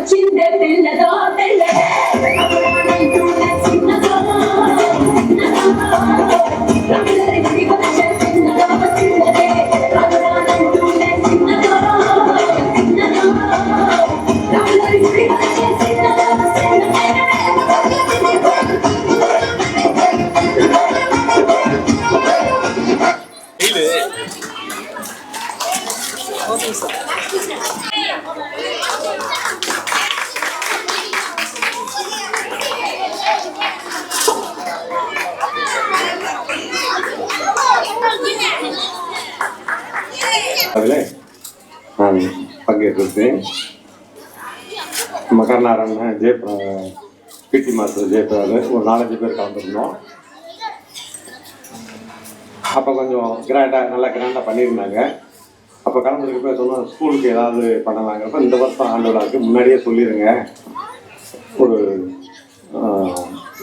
చిన్న அதில் நான் பங்கேற்றிருக்கேன். நம்ம கருணாரன் பிடி மாஸ்டர் ஜெயபிரகாரு ஒரு 4-5 பேர் கலந்துருந்தோம். அப்போ கொஞ்சம் நல்லா கிராண்டாக பண்ணியிருந்தாங்க. அப்போ கலந்துருக்கப்போ சொன்னோம் ஸ்கூலுக்கு ஏதாவது பண்ணலாங்கிறப்ப இந்த வருஷம் ஆண்டு விழாவுக்கு முன்னாடியே சொல்லிடுங்க, ஒரு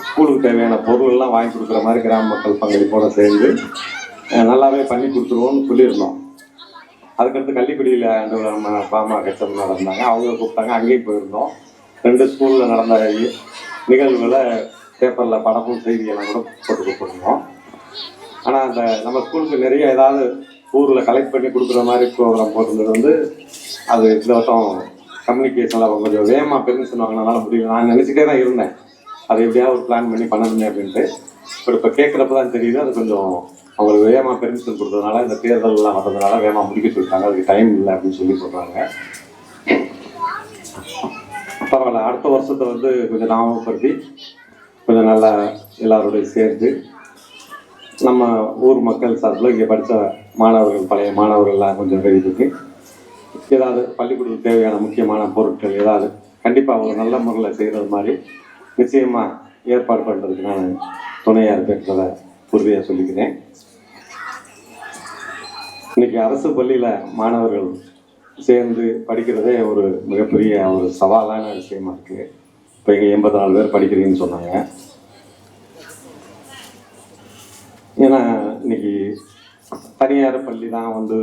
ஸ்கூலுக்கு தேவையான பொருளெல்லாம் வாங்கி கொடுக்குற மாதிரி கிராம மக்கள் பங்களிப்போடு சேர்ந்து நல்லாவே பண்ணி கொடுத்துருவோம்னு சொல்லியிருந்தோம். அதுக்கடுத்து கள்ளிக்குடியில் ஆண்டு விழா நம்ம பாமா கட்சம் நடந்தாங்க, அவங்க கூப்பிட்டாங்க, அங்கேயும் போயிருந்தோம். 2 ஸ்கூலில் நடந்த நிகழ்வுகளை பேப்பரில் படமும் செய்தியெல்லாம் கூட போட்டு கொடுத்துருந்தோம். ஆனால் அந்த நம்ம ஸ்கூலுக்கு நிறைய ஏதாவது ஊரில் கலெக்ட் பண்ணி கொடுக்குற மாதிரி ப்ரோக்ராம் போட்டிருந்தது வந்து அது இந்த வருஷம் கம்யூனிகேஷனில் கொஞ்சம் வேகமாக பெர்மிஷன் வாங்கினால முடியல. நான் நினச்சிட்டே தான் இருந்தேன் அதை எப்படியாவது ஒரு பிளான் பண்ணி பண்ணணுமே அப்படின்ட்டு. இப்போ கேட்குறப்ப தான் தெரியுது அது கொஞ்சம் அவங்களுக்கு வேகமாக பெர்மிஷன் கொடுத்ததுனால இந்த தேர்தலெலாம் வந்ததுனால வேகமாக முடிக்க சொல்லிட்டாங்க, அதுக்கு டைம் இல்லை அப்படின்னு சொல்லி சொல்கிறாங்க. பரவாயில்ல, அடுத்த வருஷத்தை வந்து கொஞ்சம் ஞாபகப்படுத்தி கொஞ்சம் நல்லா எல்லாரோடையும் சேர்ந்து நம்ம ஊர் மக்கள் சார்பில் இங்கே படித்த மாணவர்கள் பழைய மாணவர்கள்லாம் கொஞ்சம் வெளியிட்டு ஏதாவது பள்ளிக்கூடத்துக்கு தேவையான முக்கியமான பொருட்கள் ஏதாவது கண்டிப்பாக ஒரு நல்ல முறையில் செய்கிறது மாதிரி நிச்சயமாக ஏற்பாடு பண்ணுறதுக்கு நான் துணையாக இருப்பேன்றதை உறுதியாக சொல்லிக்கிறேன். இன்றைக்கி அரசு பள்ளியில் மாணவர்கள் சேர்ந்து படிக்கிறதே ஒரு மிகப்பெரிய ஒரு சவாலான விஷயமா இருக்குது. இப்போ இங்கே 84 பேர் படிக்கிறீங்கன்னு சொன்னாங்க. ஏன்னா இன்னைக்கு தனியார் பள்ளி தான் வந்து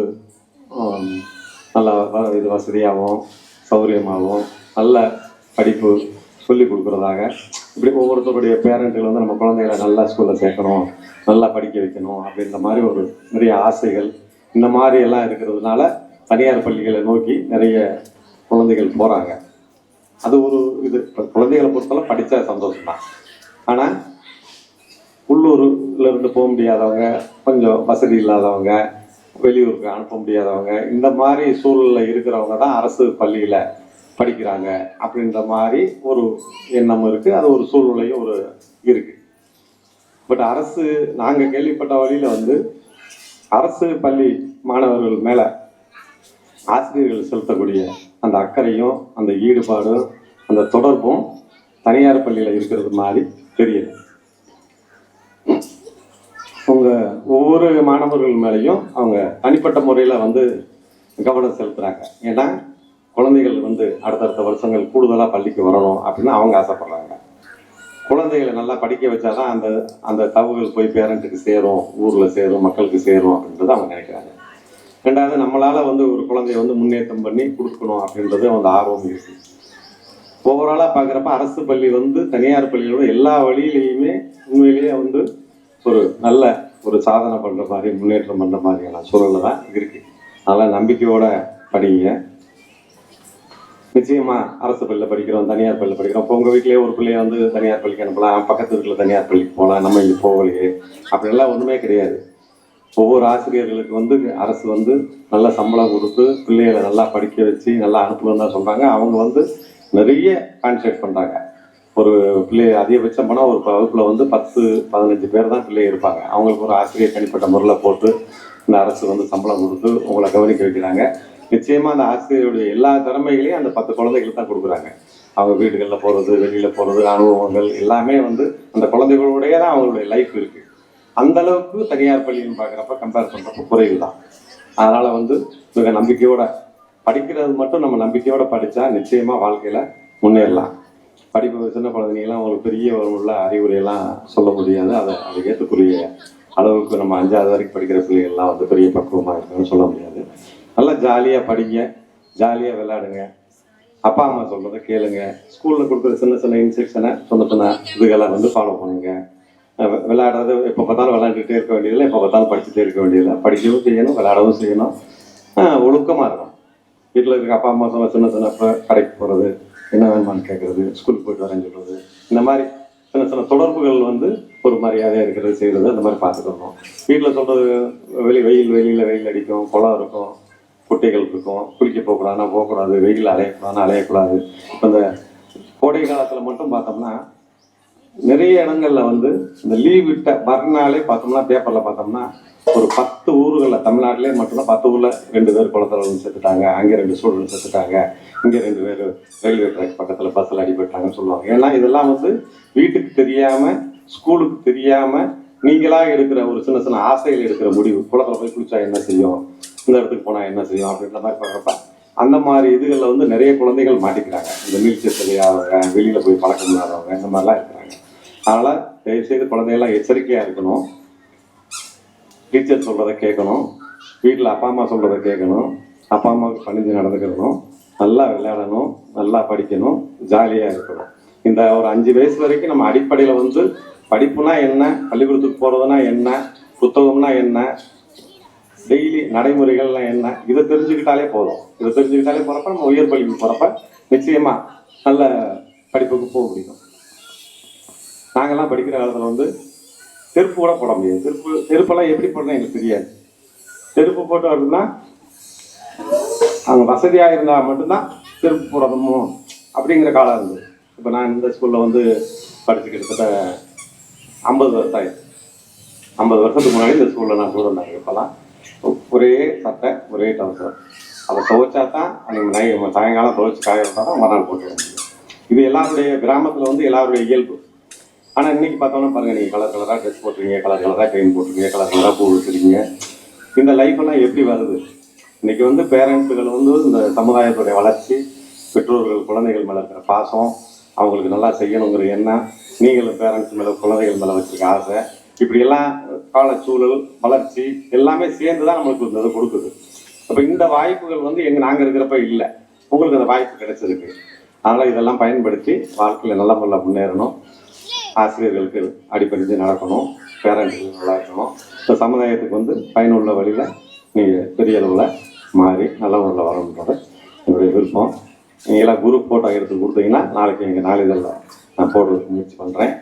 நல்லா இது வசதியாகவும் சௌகரியமாகவும் நல்ல படிப்பு சொல்லி கொடுக்குறதாக இப்படி ஒவ்வொருத்தருடைய பேரண்ட்டுகள் வந்து நம்ம குழந்தைகளை நல்லா ஸ்கூலில் சேர்க்கணும், நல்லா படிக்க வைக்கணும் அப்படின்ற மாதிரி ஒரு நிறைய ஆசைகள் இந்த மாதிரி எல்லாம் இருக்கிறதுனால தனியார் பள்ளிகளை நோக்கி நிறைய குழந்தைகள் போகிறாங்க. அது ஒரு இது குழந்தைகளை பொறுத்தவரை படித்தா சந்தோஷம்தான். ஆனால் உள்ளூரில் இருந்து போக முடியாதவங்க, கொஞ்சம் வசதி இல்லாதவங்க, வெளியூருக்கு அனுப்ப முடியாதவங்க, இந்த மாதிரி சூழலில் இருக்கிறவங்க தான் அரசு பள்ளியில் படிக்கிறாங்க அப்படின்ற மாதிரி ஒரு எண்ணம் இருக்குது. அது ஒரு சூழ்நிலையும் ஒரு இருக்குது. பட் அரசு நாங்கள் கேள்விப்பட்ட வழியில் வந்து அரசு பள்ளி மாணவர்கள் மேலே ஆசிரியர்கள் செலுத்தக்கூடிய அந்த அக்கறையும் அந்த ஈடுபாடும் அந்த தொடர்பும் தனியார் பள்ளியில் இருக்கிறது மாதிரி தெரியல. அவங்க ஒவ்வொரு மாணவர்கள் மேலேயும் அவங்க தனிப்பட்ட முறையில் வந்து கவனம் செலுத்துகிறாங்க. ஏன்னா குழந்தைகள் வந்து அடுத்தடுத்த வருஷங்கள் கூடுதலாக பள்ளிக்கு வரணும் அப்படின்னு அவங்க ஆசைப்படுறாங்க. குழந்தைகளை நல்லா படிக்க வச்சாதான் அந்த அந்த தகவல்கள் போய் பேரண்ட்டுக்கு சேரும், ஊரில் சேரும், மக்களுக்கு சேரும் அப்படின்றத அவங்க நினைக்கிறாங்க. ரெண்டாவது நம்மளால் வந்து ஒரு குழந்தைய வந்து முன்னேற்றம் பண்ணி கொடுக்கணும் அப்படின்றது அந்த ஆர்வம் இருக்குது. ஓவராலாக பார்க்குறப்ப அரசு பள்ளி வந்து தனியார் பள்ளியோட எல்லா வழியிலையுமே உண்மையிலேயே வந்து ஒரு நல்ல ஒரு சாதனை பண்ணுற மாதிரி முன்னேற்றம் பண்ணுற மாதிரியான சூழலில் தான் இருக்குது. அதனால் நம்பிக்கையோட படிங்க. நிச்சயமாக அரசு பள்ளியில் படிக்கிறோம், தனியார் பள்ளியில் படிக்கிறோம். இப்போ உங்கள் வீட்டிலேயே ஒரு பிள்ளைய வந்து தனியார் பள்ளிக்கு அனுப்பலாம், பக்கத்து வீட்டில் தனியார் பள்ளிக்கு போகலாம், நம்ம இங்கே போகலையே அப்படின்லாம் ஒன்றுமே கிடையாது. ஒவ்வொரு ஆசிரியர்களுக்கு வந்து அரசு வந்து நல்ல சம்பளம் கொடுத்து பிள்ளைகளை நல்லா படிக்க வச்சு நல்லா அனுப்பணும்னு தான் சொல்கிறாங்க. அவங்க வந்து நிறைய கான்சென்ட்ரேட் பண்ணுறாங்க. ஒரு பிள்ளை அதிகபட்சம் போனால் ஒரு வகுப்பில் வந்து 10-15 பேர் தான் பிள்ளை இருப்பாங்க. அவங்களுக்கு ஒரு ஆசிரியர் தனிப்பட்ட முறையில் போட்டு இந்த அரசு வந்து சம்பளம் கொடுத்து உங்களை கவனிக்க வைக்கிறாங்க. நிச்சயமாக அந்த ஆசிரியருடைய எல்லா திறமைகளையும் அந்த 10 குழந்தைகளுக்கு தான் கொடுக்குறாங்க. அவங்க வீடுகளில் போகிறது, வெளியில் போகிறது, அனுபவங்கள் எல்லாமே வந்து அந்த குழந்தைகளுடைய தான் அவங்களுடைய லைஃப் இருக்குது. அந்தளவுக்கு தனியார் பள்ளின்னு பார்க்குறப்ப கம்பேர் பண்ணுறப்ப குறைவு தான். அதனால் வந்து மிக நம்பிக்கையோட படிக்கிறது மட்டும் நம்ம நம்பிக்கையோடு படித்தா நிச்சயமாக வாழ்க்கையில் முன்னேறலாம். படிப்பு சின்ன குழந்தைங்கலாம் அவங்களுக்கு பெரிய உள்ள அறிவுரையெல்லாம் சொல்ல முடியாது. அதை ஏற்றுக்கூடிய அளவுக்கு நம்ம 5வது வரைக்கும் படிக்கிற பிள்ளைகள்லாம் வந்து பெரிய பக்குவமாக இருக்குன்னு சொல்ல முடியாது. நல்லா ஜாலியாக படிங்க, ஜாலியாக விளையாடுங்க, அப்பா அம்மா சொல்கிறத கேளுங்க. ஸ்கூலில் கொடுக்குற சின்ன சின்ன இன்ஸ்ட்ரக்ஷனை சின்ன இதுகளை வந்து ஃபாலோ பண்ணுங்க. விளையாடுறது எப்போ பார்த்தாலும் விளையாண்டுட்டே இருக்க வேண்டியதில்லை, எப்போ பார்த்தாலும் படிச்சுட்டே இருக்க வேண்டியதில்லை. படிக்கவும் செய்யணும், விளையாடவும் செய்யணும், ஒழுக்கமாக இருக்கும். வீட்டில் இருக்க அப்பா அம்மா சொன்ன சின்ன கடைக்கு போகிறது, என்ன வேணுமான்னு கேட்குறது, ஸ்கூலுக்கு போய்ட்டு வரேன்னு சொல்கிறது, இந்த மாதிரி சின்ன தொடர்புகள் வந்து ஒரு மரியாதையாக இருக்கிறது செய்கிறது அந்த மாதிரி பார்த்துக்கணும். வீட்டில் சொல்கிறது வெயில் அடிக்கும், குளம் இருக்கும், குட்டைகள் இருக்கும், குளிக்க போகக்கூடாதுன்னா போகக்கூடாது, வெயில் அலையக்கூடாதுன்னா அலையக்கூடாது. இப்போ இந்த கோடை காலத்தில் மட்டும் பார்த்தோம்னா நிறைய இடங்கள்ல வந்து இந்த லீவ் விட்ட மறுநாளே பார்த்தோம்னா பேப்பர்ல பார்த்தோம்னா ஒரு 10 ஊர்களில் தமிழ்நாட்டிலே மட்டும்தான் 10 ஊர்ல 2 பேர் குளத்தில் செத்துட்டாங்க, அங்கே 2 ஸ்டூடெண்ட் செத்துட்டாங்க, இங்கே 2 பேர் ரயில்வே ட்ராக் பக்கத்தில் பஸ்ஸில் அடிபட்டாங்கன்னு சொல்லுவாங்க. ஏன்னா இதெல்லாம் வந்து வீட்டுக்கு தெரியாம ஸ்கூலுக்கு தெரியாம நீங்களா எடுக்கிற ஒரு சின்ன சின்ன ஆசைகள் எடுக்கிற முடிவு. குளத்தில் போய் குளிச்சா என்ன செய்யும், இந்த இடத்துக்கு போனால் என்ன செய்யும் அப்படின்ற மாதிரி பார்க்குறப்ப அந்த மாதிரி இதுகளில் வந்து நிறைய குழந்தைகள் மாட்டிக்கிறாங்க. இந்த நீச்சல் தெரியாதவங்க, வெளியில் போய் பழக்கம் இல்லாதவங்க, இந்த மாதிரிலாம் இருக்கிறாங்க. அதனால் தயவுசெய்து குழந்தைகள்லாம் எச்சரிக்கையாக இருக்கணும். டீச்சர் சொல்கிறத கேட்கணும், வீட்டில் அப்பா அம்மா சொல்கிறத கேட்கணும், அப்பா அம்மாவுக்கு பணிஞ்சு நடந்துக்கணும், நல்லா விளையாடணும், நல்லா படிக்கணும், ஜாலியாக இருக்கணும். இந்த ஒரு 5 வயசு வரைக்கும் நம்ம அடிப்படையில் வந்து படிப்புனா என்ன, பள்ளிக்கூடத்துக்கு போகிறதுனா என்ன, புத்தகம்னா என்ன, டெய்லி நடைமுறைகள்லாம் என்ன, இதை தெரிஞ்சுக்கிட்டாலே போதும். இதை தெரிஞ்சுக்கிட்டாலே போகிறப்ப நம்ம உயர் பள்ளிக்கு போகிறப்ப நிச்சயமாக நல்ல படிப்புக்கு போக முடியும். நாங்கள்லாம் படிக்கிற காலத்தில் வந்து செருப்பு கூட போட முடியாது. செருப்பெல்லாம் எப்படி போடணும் எங்களுக்கு தெரியாது. செருப்பு போட்டு வரணும்னா அவங்க வசதியாக இருந்தால் மட்டும்தான் செருப்பு போடணுமோ அப்படிங்கிற காலம் இருந்தது. இப்போ நான் இந்த ஸ்கூலில் வந்து படிச்சு கிட்டத்தட்ட 50 வருஷம் ஆயிடுச்சு. 50 வருஷத்துக்கு முன்னாடி இந்த ஸ்கூலில் நான் ஸ்டூடெண்ட். இப்போலாம் ஒரே சட்டை, ஒரே டவுசர், அதை துவைச்சா தான் அன்றைக்கி சாயங்காலம் துவைச்சி காய விட்டால் தான் மறுநாள் போட்டு வர முடியும். இது எல்லாருடைய கிராமத்தில் வந்து எல்லாருடைய இயல்பு. ஆனால் இன்றைக்கி பார்த்தோன்னா பாருங்கள், நீங்கள் கலர் கலராக ட்ரெஸ் போட்டுருங்க, கலர் கலராக ட்ரெயின் போட்டுருங்க, கலர் கலராக பூ வச்சுருக்கீங்க. இந்த லைஃப்பெல்லாம் எப்படி வருது? இன்றைக்கி வந்து பேரண்ட்ஸுகள் வந்து இந்த சமுதாயத்துடைய வளர்ச்சி, பெற்றோர்கள் குழந்தைகள் மேலே இருக்கிற பாசம், அவங்களுக்கு நல்லா செய்யணுங்கிற எண்ணம், நீங்களும் பேரண்ட்ஸ் மேலே குழந்தைகள் மேலே வச்சுருக்க ஆசை, இப்படியெல்லாம் காலச்சூழல் வளர்ச்சி எல்லாமே சேர்ந்து தான் நம்மளுக்கு இந்த இதை கொடுக்குது. அப்போ இந்த வாய்ப்புகள் வந்து நாங்கள் இருக்கிறப்ப இல்லை, உங்களுக்கு அந்த வாய்ப்பு கிடைச்சிருக்கு. அதனால் இதெல்லாம் பயன்படுத்தி வாழ்க்கையில் நல்ல முறையில் முன்னேறணும். ஆசிரியர்களுக்கு அடிப்படைஞ்சு நடக்கணும், பேரண்ட்ஸுக்கு நல்லா இருக்கணும். இந்த சமுதாயத்துக்கு வந்து பயனுள்ள வழியில் நீங்கள் பெரிய அளவில் மாறி நல்ல முறையில் வரணுன்றது என்னுடைய விருப்பம். நீங்களாம் குரூப் ஃபோட்டோ எடுத்து கொடுத்தீங்கன்னா நாளைக்கு எங்கள் நாளிதழில் நான் போடுறதுக்கு முயற்சி பண்ணுறேன்.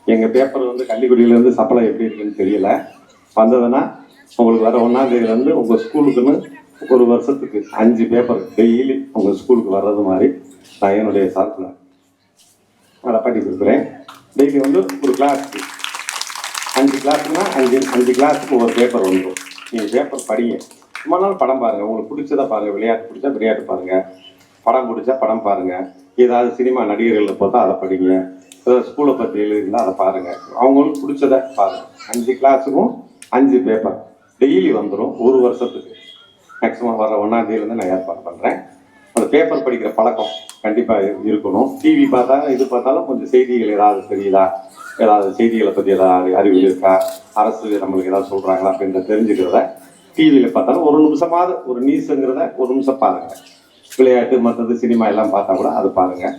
எங்கள் பேப்பர் வந்து கள்ளிக்குடியிலேருந்து சப்ளை எப்படி இருக்குன்னு தெரியல. வந்ததுன்னா உங்களுக்கு வர 1ஆம் தேதியிலேருந்து உங்கள் ஸ்கூலுக்குன்னு ஒரு வருஷத்துக்கு 5 பேப்பர் டெய்லி உங்கள் ஸ்கூலுக்கு வர்றது மாதிரி நான் என்னுடைய சார்பில் அதை பண்ணி கொடுக்குறேன். டெய்லி வந்து ஒரு கிளாஸுக்கு 5 கிளாஸுன்னா 5 கிளாஸுக்கு ஒரு பேப்பர் வந்துடும். நீங்கள் பேப்பர் படிங்க, சும்மா நாள் படம் பாருங்கள், உங்களுக்கு பிடிச்சதை பாருங்கள், விளையாட்டு பிடிச்சா விளையாட்டு பாருங்கள், படம் பிடிச்சா படம் பாருங்கள், ஏதாவது சினிமா நடிகர்களில் பார்த்தா அதை படிங்க, ஏதாவது ஸ்கூலை பற்றி எழுதிருந்தால் அதை பாருங்கள், அவங்களுக்கு பிடிச்சதை பாருங்கள். 5 கிளாஸுக்கும் 5 பேப்பர் டெய்லி வந்துடும் ஒரு வருஷத்துக்கு. மேக்ஸிமம் வர 1ஆம் தேதியிலேருந்து நான் ஏற்பாடு பண்ணுறேன். அந்த பேப்பர் படிக்கிற பழக்கம் கண்டிப்பாக இருக்கணும். டிவி பார்த்தா இது பார்த்தாலும் கொஞ்சம் செய்திகள் ஏதாவது தெரியுதா, ஏதாவது செய்திகளை பற்றி ஏதாவது அறிவு இருக்கா, அரசு நம்மளுக்கு ஏதாவது சொல்கிறாங்களா அப்படின்றத தெரிஞ்சுக்கிறத டிவியில் பார்த்தாலும் ஒரு நிமிஷமாவது ஒரு நியூஸுங்கிறத ஒரு நிமிஷம் பாருங்கள். விளையாட்டு மற்றது சினிமா எல்லாம் பார்த்தா கூட அது பாருங்கள்.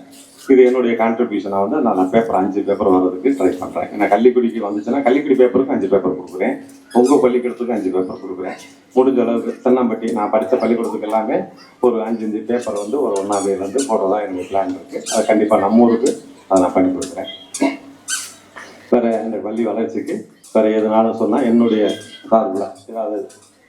இது என்னுடைய கான்ட்ரிபியூஷனாக வந்து நான் பேப்பர் 5 பேப்பர் வர்றதுக்கு ட்ரை பண்ணுறேன். ஏன்னா கள்ளிக்குடிக்கு வந்துச்சுன்னா கள்ளிக்குடி பேப்பருக்கு 5 பேப்பர் கொடுக்குறேன், உங்கள் பள்ளிக்கூடத்துக்கு 5 பேப்பர் கொடுக்குறேன். முடிஞ்ச அளவுக்கு தென்னம்பட்டி நான் படித்த பள்ளிக்கூடத்துக்கு எல்லாமே ஒரு 5 பேப்பர் வந்து ஒரு 1ஆம் தேதியிலேருந்து போடுறதா எனக்கு பிளான் இருக்குது. அதை கண்டிப்பாக நம்ம ஊருக்கு அதை நான் பண்ணி கொடுக்குறேன். வேறு இந்த பள்ளி வளர்ச்சிக்கு வேறு எதுனாலும் சொன்னால் என்னுடைய சார்பில் ஏதாவது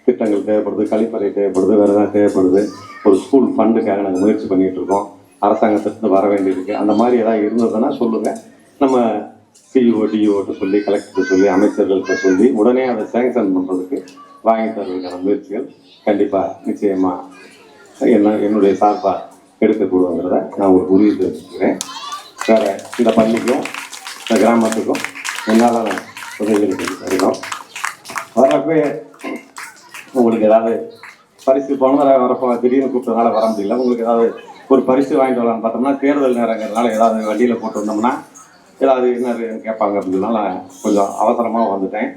திட்டங்கள் தேவைப்படுது, கழிப்பறை தேவைப்படுது, வேறு ஏதாவது தேவைப்படுது, ஒரு ஸ்கூல் ஃபண்டுக்காக நாங்கள் முயற்சி பண்ணிகிட்டு இருக்கோம், அரசாங்கத்திலிருந்து வர வேண்டியிருக்கு, அந்த மாதிரி ஏதாவது இருந்ததுன்னா சொல்லுங்கள். நம்ம சிஇஓ டிஇஓட்ட சொல்லி கலெக்டர்கிட்ட சொல்லி அமைச்சர்கள்ட்ட சொல்லி உடனே அதை சேங்ஷன் பண்ணுறதுக்கு வாங்கி தருவதற்கான முயற்சிகள் கண்டிப்பாக நிச்சயமாக என்னுடைய சார்பாக எடுக்கக்கூடாதுங்கிறத நான் உங்களுக்கு உறுதி தெரிவிச்சுக்கிறேன். வேறு இந்த பள்ளிக்கும் இந்த கிராமத்துக்கும் என்னால் உதவிகள் செஞ்சு தருகிறோம். வரப்போ உங்களுக்கு ஏதாவது பரிசு போன வரப்போ திடீர்னு கூப்பிட்டதுனால வர முடியல, உங்களுக்கு ஏதாவது ஒரு பரிசு வாங்கிட்டு வரலான்னு பார்த்தோம்னா தேர்தல் நேரங்கிறதுனால ஏதாவது வண்டியில் போட்டு வந்தோம்னா ஏதாவது என்ன கேட்பாங்க அப்படின்னால கொஞ்சம் அவசரமாக வந்துட்டேன்.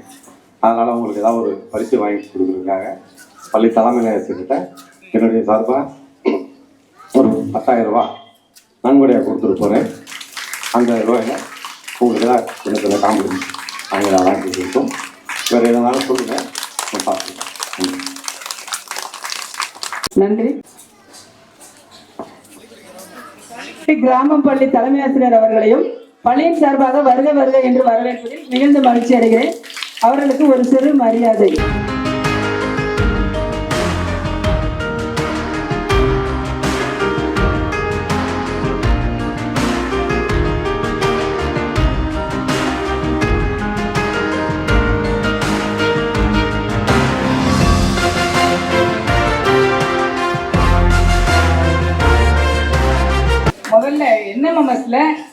அதனால் உங்களுக்கு ஏதாவது ஒரு பரிசு வாங்கி கொடுக்குறதுக்காக பள்ளி தலைமை ஆசிரியர்கிட்ட என்னுடைய சார்பாக ஒரு 10,000 ரூபா நன்கொடையாக கொடுத்துட்டு போகிறேன். அந்த ரூபாயில் உங்களுக்கு ஏதாவது சின்ன சின்ன காமெடி நாங்கள் வாங்கி கொடுத்தோம். வேறு எதனாலும் சொல்லுங்கள், நான் பார்த்துக்கிறேன். நன்றி. கிராமம் பள்ளி தலைமை ஆசிரியர் அவர்களையும் பள்ளியின் சார்பாக வருக வருக என்று வரவேற்பதில் மிகுந்த மகிழ்ச்சி அடைகிறேன். அவர்களுக்கு ஒரு சிறு மரியாதை.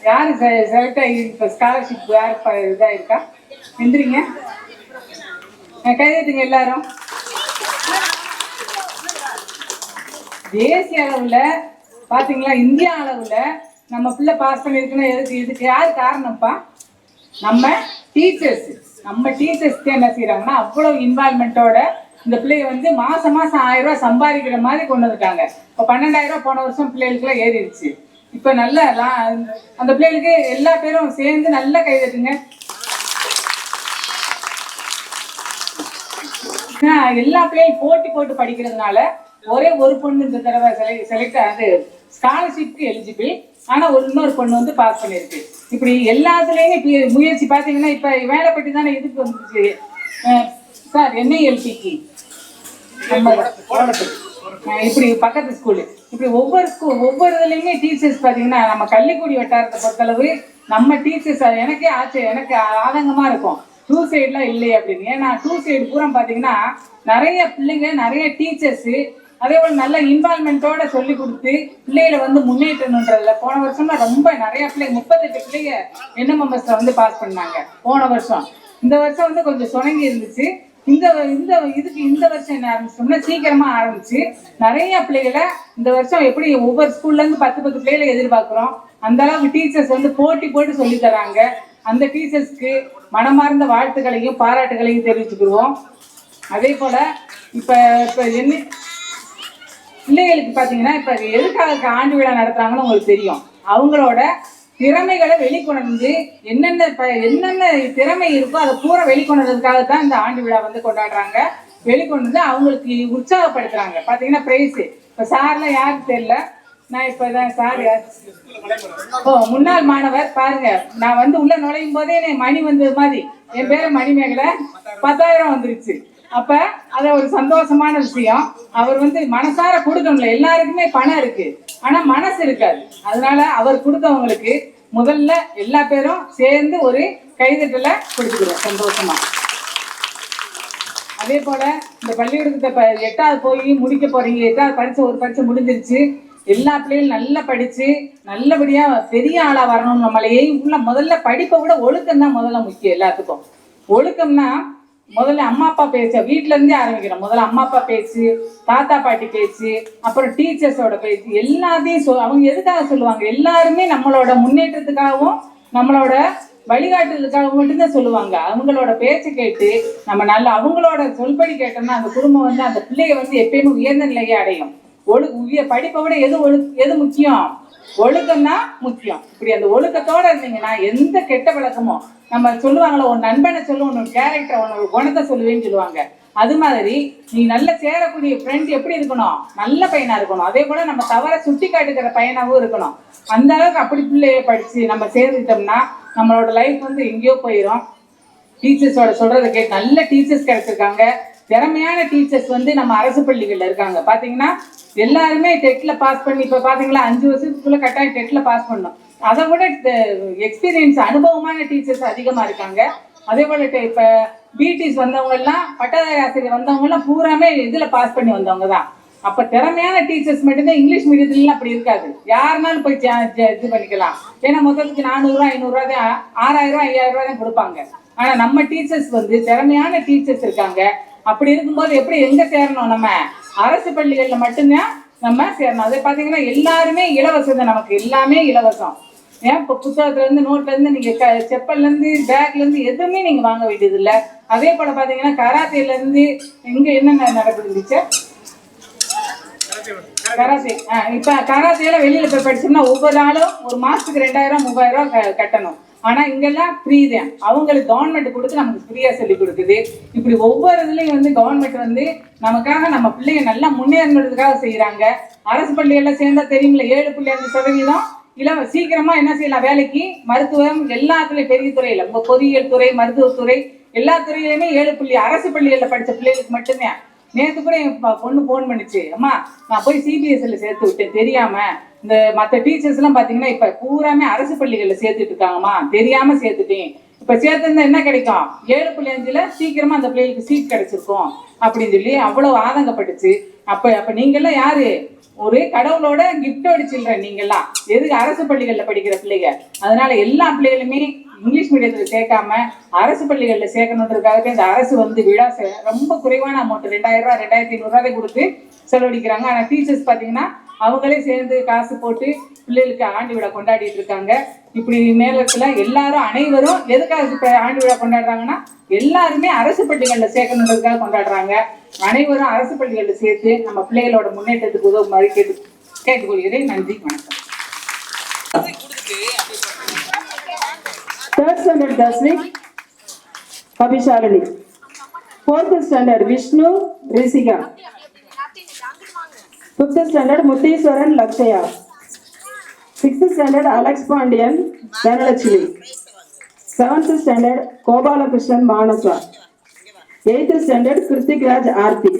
யாரு செலக்ட் ஆகி இப்போ ஸ்காலர்ஷிப் யார் இதாக இருக்கா? எந்திரிங்க, கைதட்டுங்க எல்லாரும். தேசிய அளவில் பார்த்தீங்களா, இந்தியா அளவில் நம்ம பிள்ளை பாஸ் பண்ணியிருக்குன்னா இதுக்கு யார் காரணம்ப்பா? நம்ம டீச்சர்ஸ். நம்ம டீச்சர்ஸ்க்கு என்ன செய்யறாங்கன்னா அவ்வளோ இன்வால்மெண்ட்டோட இந்த பிள்ளைய வந்து மாசம் 1000 ரூபாய் சம்பாதிக்கிற மாதிரி கொண்டு வந்துட்டாங்க. இப்போ 12,000 ரூபாய் போன வருஷம் பிள்ளைகளுக்குலாம் ஏறிடுச்சு. இப்போ நல்லா அந்த பிள்ளைகளுக்கு எல்லா பேரும் சேர்ந்து நல்லா கைதட்டுங்க. எல்லா பிள்ளைகளும் போட்டி போட்டு படிக்கிறதுனால ஒரே ஒரு பொண்ணு இந்த தடவை செலக்ட் ஆகுது, ஸ்காலர்ஷிப்க்கு எலிஜிபிள். ஆனா இன்னொரு பொண்ணு வந்து பாஸ் பண்ணிருக்கு. இப்படி எல்லாத்துலயுமே முயற்சி பார்த்தீங்கன்னா இப்ப வேலைப்பட்டி தானே இதுக்கு வந்துச்சு சார், NILTக்கு இப்படி பக்கத்து ஸ்கூலு. இப்படி ஒவ்வொரு இதுலையுமே டீச்சர்ஸ் பார்த்தீங்கன்னா நம்ம கள்ளிக்குடி வட்டாரத்தை பொறுத்தளவு நம்ம டீச்சர்ஸ் எனக்கு ஆதங்கமா இருக்கும். 2 சைடுலாம் இல்லையே அப்படின்னு. ஏன்னா 2 சைடு பூரா பார்த்தீங்கன்னா நிறைய பிள்ளைங்க, நிறைய டீச்சர்ஸு அதே போல் நல்ல இன்வால்மெண்ட்டோட சொல்லி கொடுத்து பிள்ளைகளை வந்து முன்னேற்றணுன்றதுல போன வருஷம்னா ரொம்ப நிறைய பிள்ளைங்க 38 பிள்ளைங்க NMMSல வந்து பாஸ் பண்ணாங்க போன வருஷம். இந்த வருஷம் வந்து கொஞ்சம் சுணங்கி இருந்துச்சு. இந்த வருஷம் என்ன ஆரம்பிச்சோம்னா சீக்கிரமா ஆரம்பிச்சு நிறைய பிள்ளைகளை இந்த வருஷம் எப்படி ஒவ்வொரு ஸ்கூல்ல இருந்து 10 பிள்ளைகளை எதிர்பார்க்கிறோம். அந்த அளவுக்கு டீச்சர்ஸ் வந்து போட்டி போட்டு சொல்லி தராங்க. அந்த டீச்சர்ஸ்க்கு மனமார்ந்த வாழ்த்துக்களையும் பாராட்டுகளையும் தெரிவிச்சுக்கிடுவோம். அதே போல இப்ப என்ன பிள்ளைகளுக்கு பார்த்தீங்கன்னா இப்ப எதுக்காக ஆண்டு விழா நடத்துறாங்கன்னு உங்களுக்கு தெரியும். அவங்களோட திறமைகளை வெளிக்கொணர்ந்து என்னென்ன திறமை இருக்கோ அதை பூரா வெளிக்கொணர்றதுக்காக தான் இந்த ஆண்டு விழா வந்து கொண்டாடுறாங்க. வெளிக்கொண்டு அவங்களுக்கு உற்சாகப்படுத்துறாங்க. பார்த்தீங்கன்னா பிரைஸ் இப்போ சார்லாம் யாருக்கு தெரியல, நான் இப்பதான் சார் முன்னாள் மாணவர் பாருங்க, நான் வந்து உள்ள நுழையும் போதே மணி வந்தது மாதிரி என் பேரை மணிமேகலை 10,000 வந்துருச்சு. அப்ப அத ஒரு சந்தோஷமான விஷயம். அவர் வந்து மனசார கொடுக்கணும்ல, எல்லாருக்குமே பணம் இருக்கு ஆனா மனசு இருக்காது. அதனால அவர் கொடுத்தவங்களுக்கு முதல்ல எல்லா பேரும் சேர்ந்து ஒரு கைதட்டல கொடுத்துக்கிறோம் சந்தோஷமா. அதே போல இந்த பள்ளிக்கூடத்தை 8வது போய் முடிக்க போறீங்க. 8வது ஒரு பரீட்சை முடிஞ்சிருச்சு. எல்லா பிள்ளைகளும் நல்லா படிச்சு நல்லபடியா பெரிய ஆளா வரணும். நம்மளையே உள்ள முதல்ல படிப்பை விட ஒழுக்கம் தான் முதல்ல முக்கியம். எல்லாத்துக்கும் ஒழுக்கம்னா முதல்ல அம்மா அப்பா பேச்சு வீட்டுல இருந்தே ஆரம்பிக்கிறோம். முதல்ல அம்மா அப்பா பேச்சு, தாத்தா பாட்டி பேச்சு, அப்புறம் டீச்சர்ஸோட பேச்சு, எல்லாத்தையும் அவங்க எதுக்காக சொல்லுவாங்க? எல்லாருமே நம்மளோட முன்னேற்றத்துக்காகவும் நம்மளோட வழிகாட்டுறதுக்காக மட்டும்தான் சொல்லுவாங்க. அவங்களோட பேச்சு கேட்டு நம்ம நல்லா அவங்களோட சொல்படி கேட்டோம்னா அந்த குடும்பம் வந்து அந்த பிள்ளைய வந்து எப்பயுமே உயர்ந்த நிலையை அடையும். படிப்பை விட எது முக்கியம்? ஒழுக்கம் தான் முக்கியம். இப்படி அந்த ஒழுக்கத்தோட இருந்தீங்கன்னா எந்த கெட்ட பழக்கமோ நம்ம சொல்லுவாங்களோ, ஒரு நண்பனை சொல்லுவோம், உன்னோட கேரக்டர், உன்னோட குணத்தை சொல்லுவேன்னு சொல்லுவாங்க. அது மாதிரி நீ நல்ல சேரக்கூடிய ஃப்ரெண்ட் எப்படி இருக்கணும்? நல்ல பையனா இருக்கணும். அதே போல நம்ம தவற சுட்டி காட்டுக்கிற பையனாவும் இருக்கணும். அந்த அளவுக்கு அப்படி பிள்ளைய படிச்சு நம்ம சேர்ந்துட்டோம்னா நம்மளோட லைஃப் வந்து எங்கேயோ போயிடும். டீச்சர்ஸோட சொல்றதை கேட்டு நல்ல டீச்சர்ஸ் கிடைச்சிருக்காங்க. திறமையான டீச்சர்ஸ் வந்து நம்ம அரசு பள்ளிகள்ல இருக்காங்க. பாத்தீங்கன்னா எல்லாருமே டெட்ல பாஸ் பண்ணி இப்ப பாத்தீங்களா 5 வருஷத்துக்குள்ள கட்டாயம் டெட்ல பாஸ் பண்ணணும். அதை விட எக்ஸ்பீரியன்ஸ் அனுபவமான டீச்சர்ஸ் அதிகமா இருக்காங்க. அதே போல இப்ப பிடிஸ் வந்தவங்க எல்லாம் பட்டதாரி ஆசிரியர் வந்தவங்க எல்லாம் பூராமே இதுல பாஸ் பண்ணி வந்தவங்க தான். அப்ப திறமையான டீச்சர்ஸ் மட்டும்தான். இங்கிலீஷ் மீடியத்துல அப்படி இருக்காது. யாருனாலும் போய் இது பண்ணிக்கலாம். ஏன்னா முதலுக்கு 400 ரூபாய் 500 ரூபாய் தான், 6000 ரூபாய் 5000 ரூபாய் தான் கொடுப்பாங்க. ஆனா நம்ம டீச்சர்ஸ் வந்து திறமையான டீச்சர்ஸ் இருக்காங்க. அப்படி இருக்கும்போது எப்படி எங்க சேரணும்? நம்ம அரசு பள்ளிகள்ல மட்டும்தான் நம்ம சேரணும். அதை பாத்தீங்கன்னா எல்லாருமே இலவசம் தான். நமக்கு எல்லாமே இலவசம். ஏன் இப்போ புத்தகத்துல இருந்து நோட்ல இருந்து நீங்க செப்பல்ல இருந்து பேக்ல இருந்து எதுவுமே நீங்க வாங்க வேண்டியது இல்லை. அதே போல பாத்தீங்கன்னா கராத்தேல இருந்து இங்க என்னென்ன நடக்குது? கராத்தே. இப்ப கராத்தேல வெளியில போய் படிச்சோம்னா ஒவ்வொரு நாளும் ஒரு மாசத்துக்கு 2000 3000 கட்டணும். ஆனா இங்கெல்லாம் ஃப்ரீ தான். அவங்களுக்கு கவர்மெண்ட் கொடுத்து நமக்கு ஃப்ரீயா சொல்லி கொடுக்குது. இப்படி ஒவ்வொரு இதுலயும் வந்து கவர்மெண்ட் வந்து நமக்காக நம்ம பிள்ளைங்க நல்லா முன்னேறதுக்காக செய்யறாங்க. அரசு பள்ளியெல்லாம் சேர்ந்தா தெரியுமில்ல 7.5% சீக்கிரமா என்ன செய்யலாம் வேலைக்கு. மருத்துவம் எல்லாத்துலயும் பெரிய துறையில பொறியியல் துறை, மருத்துவத்துறை எல்லா துறையிலுமே 7 அரசு பள்ளிகள்ல படிச்ச பிள்ளைகளுக்கு மட்டும்தான். நேற்று கூட என் பொண்ணு போன் பண்ணிச்சு, அம்மா நான் போய் CBSIல சேர்த்து விட்டேன் தெரியாம. இந்த மற்ற டீச்சர்ஸ் எல்லாம் பாத்தீங்கன்னா இப்ப பூராமே அரசு பள்ளிகள்ல சேர்த்துட்டு இருக்காங்கம்மா, தெரியாம சேர்த்துட்டேன். இப்ப சேர்த்திருந்தா என்ன கிடைக்கும்? 7.5ல சீக்கிரமா அந்த பிள்ளைகளுக்கு சீட் கிடைச்சிருக்கும் அப்படின்னு சொல்லி அவ்வளவு ஆதங்கப்பட்டுச்சு. அப்ப நீங்கெல்லாம் யாரு? ஒரு கடவுளோட கிஃப்டோட சில்ட்ரன் நீங்கெல்லாம். எதுக்கு? அரசு பள்ளிகள்ல படிக்கிற பிள்ளைங்க. அதனால எல்லா பிள்ளைகளுமே இங்கிலீஷ் மீடியத்துல சேர்க்காம அரசு பள்ளிகள்ல சேர்க்கணுன்றதுக்காகவே இந்த அரசு விழா ரொம்ப குறைவான அமௌண்ட் 2000 ரூபாய் 2500 ரூபாய் கொடுத்து செலவழிக்கிறாங்க. ஆனா டீச்சர்ஸ் பாத்தீங்கன்னா அவங்களே சேர்ந்து காசு போட்டு பிள்ளைகளுக்கு ஆண்டு விழா கொண்டாடிட்டு இருக்காங்க. இப்படி நேரத்துல எல்லாரும் அனைவரும் எதுக்காக ஆண்டு விழா கொண்டாடுறாங்கன்னா எல்லாருமே அரசு பள்ளிகள்ல சேர்க்கணுன்றதுக்காக கொண்டாடுறாங்க. அனைவரும் அரசு பள்ளிகள்ல சேர்த்து நம்ம பிள்ளைகளோட முன்னேற்றத்துக்கு உதவுமாறு கேட்டுக்கொள்கிறேன். நன்றி, வணக்கம். Third standard Dasnik Abhishalini. Fourth standard Vishnu Risika. Fifth standard Mutiswaran Lakshaya. Sixth standard Alex Pandian Dhanalakshmi. Seventh standard Kobala Krishnan Manasa. Eighth standard Kritik Raj Aarti.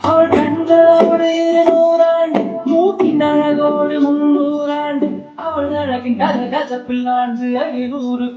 அவள் கண்களோடு 100 ஆண்டு, மூக்கின் அழகோடு 300 ஆண்டு, அவள் அழகின் கதப்பில்லாண்டு 500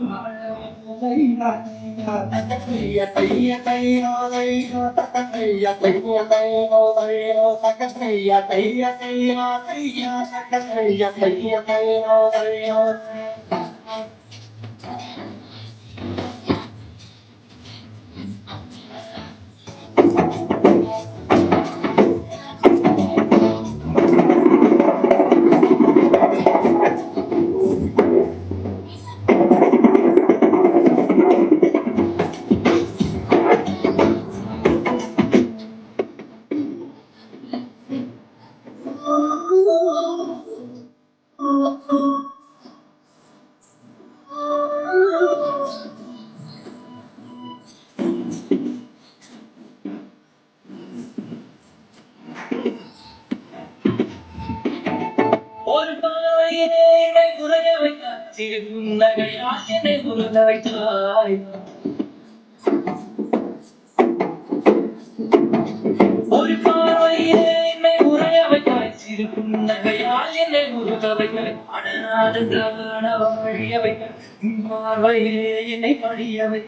ஒரு பார்வையிலே என்னை உரைய வைத்தாய், சிறு புன்னகையால் என்னை உருக என்னை படியவை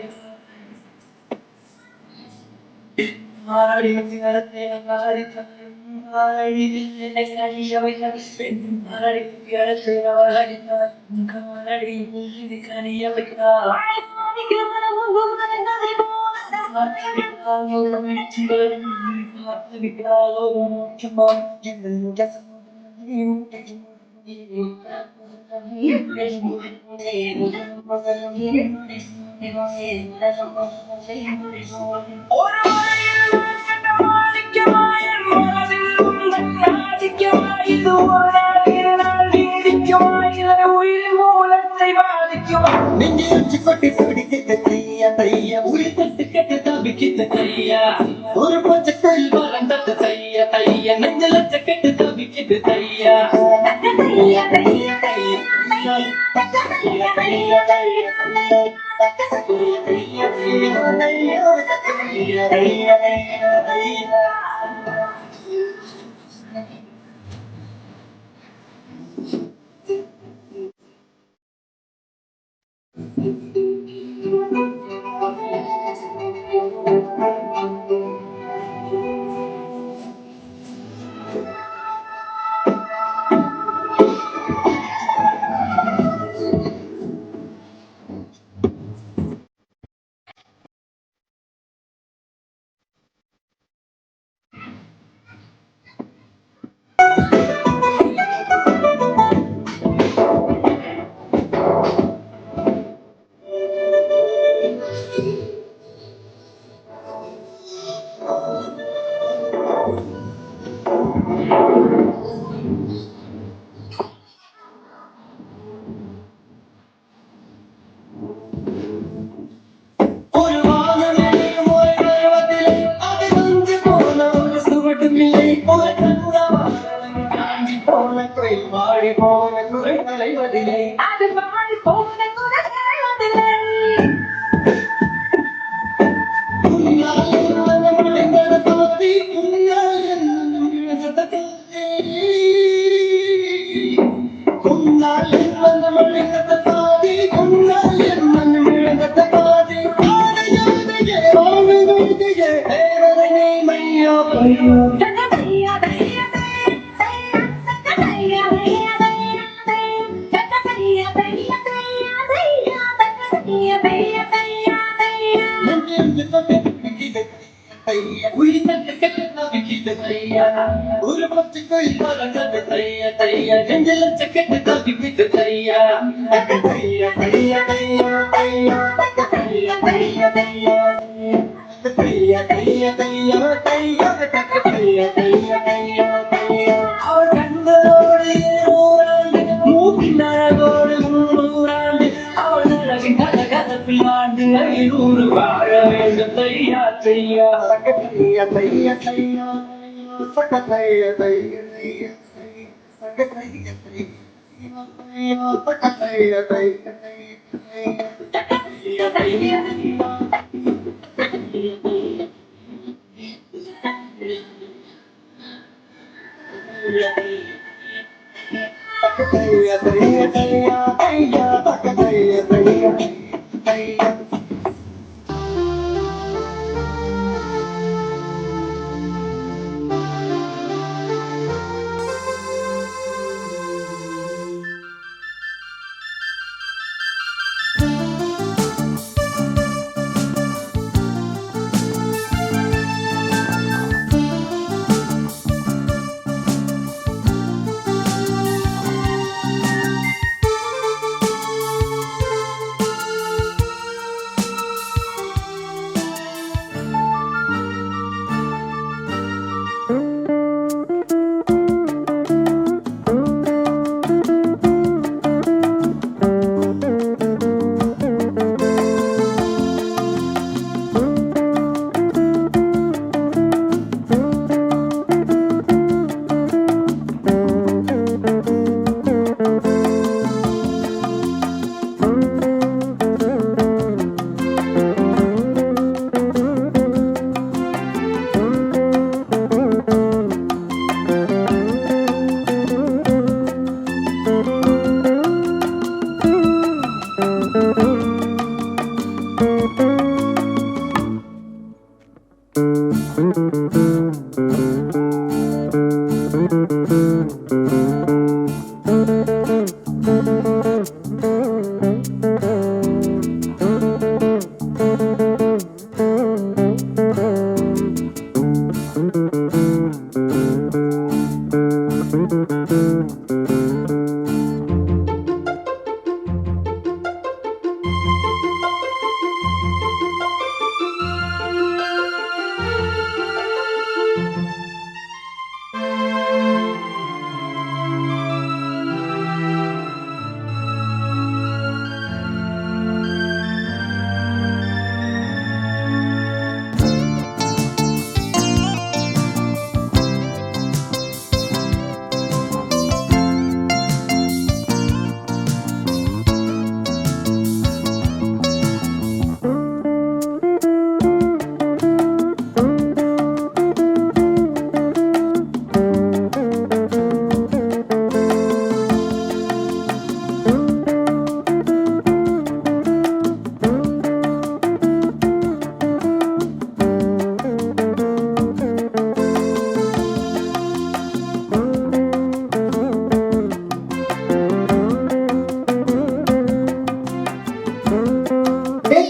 ஒரு பச்சைக்கல் வளர்ந்தது தைய தைய நெஞ்சல கெட்டு தவிக்கிட்டு தையா ஒரு பச்சைக்கல் வளர்ந்தது தைய தைய நெஞ்சல கெட்டு தவிக்கிட்டு தையா தைய தைய தைய தைய தைய தைய தைய தைய தைய தைய தைய தைய தைய தைய அவள் கண்களோடு நூறாண்டு மூக்கின் அழகோடு 300 ஆண்டு அவள் அழகின் கதகதப்பில் ஆண்டு 500 வாழ வேண்டும் தையா தையா தைய தைய தையா தைய தைய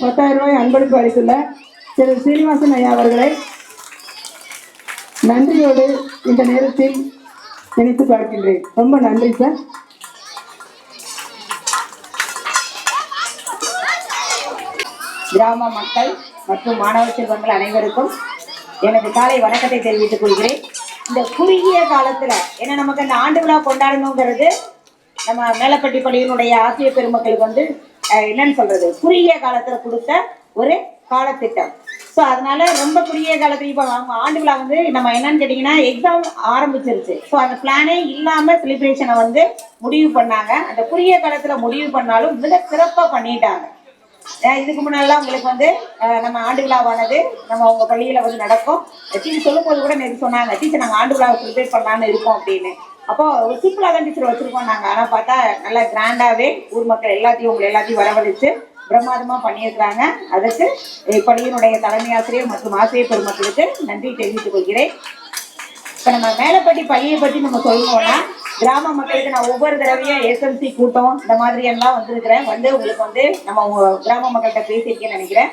10,000 ரூபாய் அன்பளிப்பு அளித்துள்ள திரு சீனிவாசன் ஐயா அவர்களை நன்றியோடு இந்த நேரத்தில் நினைத்து பார்க்கின்றேன். ரொம்ப நன்றி சார். கிராம மக்கள் மற்றும் மாணவ செல்வங்கள் அனைவருக்கும் எனது காலை வணக்கத்தை தெரிவித்துக் கொள்கிறேன். இந்த குறுகிய காலத்துல ஏன்னா நமக்கு அந்த ஆண்டு விழா கொண்டாடணுங்கிறது நம்ம மேலப்பட்டி பள்ளியினுடைய ஆசிரியர் பெருமக்களுக்கு வந்து என்னன்னு சொல்றது, குறுகிய காலத்துல கொடுத்த ஒரு காலத்திட்டம். ஸோ அதனால ரொம்ப குறுகிய காலத்துல இப்போ ஆண்டு விழா வந்து நம்ம என்னன்னு கேட்டீங்கன்னா எக்ஸாம் ஆரம்பிச்சிருச்சு. ஸோ அந்த பிளானே இல்லாம செலிப்ரேஷனை வந்து முடிவு பண்ணாங்க. அந்த குறுகிய காலத்துல முடிவு பண்ணாலும் மிக சிறப்பா பண்ணிட்டாங்க. இதுக்கு முன்னாடிலாம் உங்களுக்கு வந்து நம்ம ஆண்டு விழாவானது நம்ம உங்க பள்ளியில வந்து நடக்கும். டீச்சர் சொல்லும் போது கூட நேற்று சொன்னாங்க, டீச்சர் நாங்கள் ஆண்டு விழாவை செலிப்ரேட் பண்ணலான்னு இருக்கோம் அப்படின்னு. அப்போ ஒரு சிம்பிளா தான் டீச்சர் வச்சிருக்கோம் நாங்கள். ஆனால் பார்த்தா நல்லா கிராண்டாவே ஊர் மக்கள் எல்லாத்தையும் உங்களை எல்லாத்தையும் வரவழைச்சு பிரமாதமா பண்ணியிருக்கிறாங்க. அதுக்கு பள்ளியினுடைய தலைமை ஆசிரியர் மற்றும் ஆசிரியர் பெருமக்களுக்கு நன்றி தெரிவித்துக் கொள்கிறேன். இப்போ நம்ம மேலப்பட்டி பள்ளியை பற்றி நம்ம சொல்லணும்னா கிராம மக்களுக்கு நான் ஒவ்வொரு தடவையும் எஸ்எம்சி கூட்டம் இந்த மாதிரி எல்லாம் வந்திருக்கிறேன். வந்து உங்களுக்கு வந்து நம்ம கிராம மக்கள்கிட்ட பேசியிருக்கேன்னு நினைக்கிறேன்.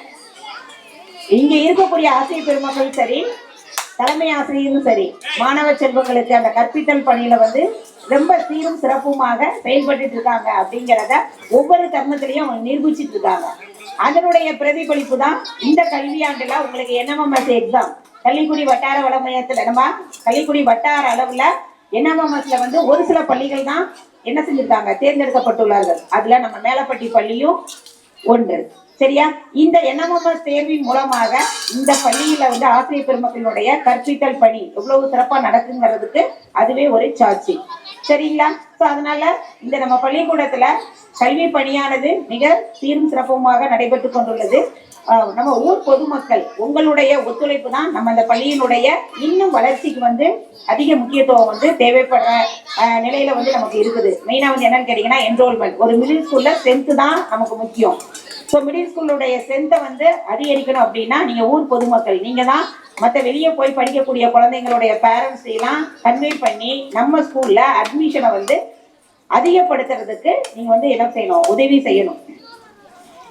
இங்க இருக்கக்கூடிய ஆசிரியர் பெருமக்கள் சரி, தலைமை ஆசிரியரும் சரி, மாணவ செல்வங்களுக்கு அந்த கற்பித்தல் பணியில வந்து ரொம்ப சீரும் சிறப்புமாக செயல்பட்டு இருக்காங்க அப்படிங்கிறத ஒவ்வொரு தருணத்திலையும் அவங்க நிரூபிச்சுட்டு இருக்காங்க. அதனுடைய பிரதிபலிப்பு தான் இந்த கல்வியாண்டுல உங்களுக்கு என்எம்எம்எஸ் எக்ஸாம் கள்ளிக்குடி வட்டார வள மையத்துல நம்ம கள்ளிக்குடி வட்டார அளவுல என்எம்எம்எஸ்ல வந்து ஒரு சில பள்ளிகள் தான் என்ன செஞ்சிருக்காங்க, தேர்ந்தெடுக்கப்பட்டுள்ளார்கள். அதுல நம்ம மேலப்பட்டி பள்ளியும் ஒன்று. சரியா? இந்த என்எம்எம்எஸ் தேர்வின் மூலமாக இந்த பள்ளியில வந்து ஆசிரியர் பெருமக்களுடைய கற்பித்தல் பணி எவ்வளவு சிறப்பா நடக்குங்கிறதுக்கு அதுவே ஒரு சாட்சி. சரிங்களா? ஸோ அதனால இந்த நம்ம பள்ளிக்கூடத்துல கல்வி பணியானது மிக சீரும் சிறப்புமாக நடைபெற்று கொண்டுள்ளது. நம்ம ஊர் பொதுமக்கள் உங்களுடைய ஒத்துழைப்பு தான் நம்ம அந்த பள்ளியினுடைய இன்னும் வளர்ச்சிக்கு வந்து அதிக முக்கியத்துவம் வந்து தேவைப்படுற நிலையில வந்து நமக்கு இருக்குது. மெயினா வந்து என்னன்னு கேட்டீங்கன்னா என்ரோல்மெண்ட். ஒரு மிடில் ஸ்கூல்ல ஸ்ட்ரென்த் தான் நமக்கு முக்கியம். ஸோ மிடில் ஸ்கூலுடைய ஸ்ட்ரென்த்தை வந்து அதிகரிக்கணும் அப்படின்னா நீங்க ஊர் பொதுமக்கள் நீங்க தான் மற்ற வெளியே போய் படிக்கக்கூடிய குழந்தைங்களுடைய பேரண்ட்ஸ் எல்லாம் கன்வே பண்ணி நம்ம ஸ்கூல்ல அட்மிஷனை வந்து அதிகப்படுத்துறதுக்கு நீங்க வந்து என்ன செய்யணும், உதவி செய்யணும்.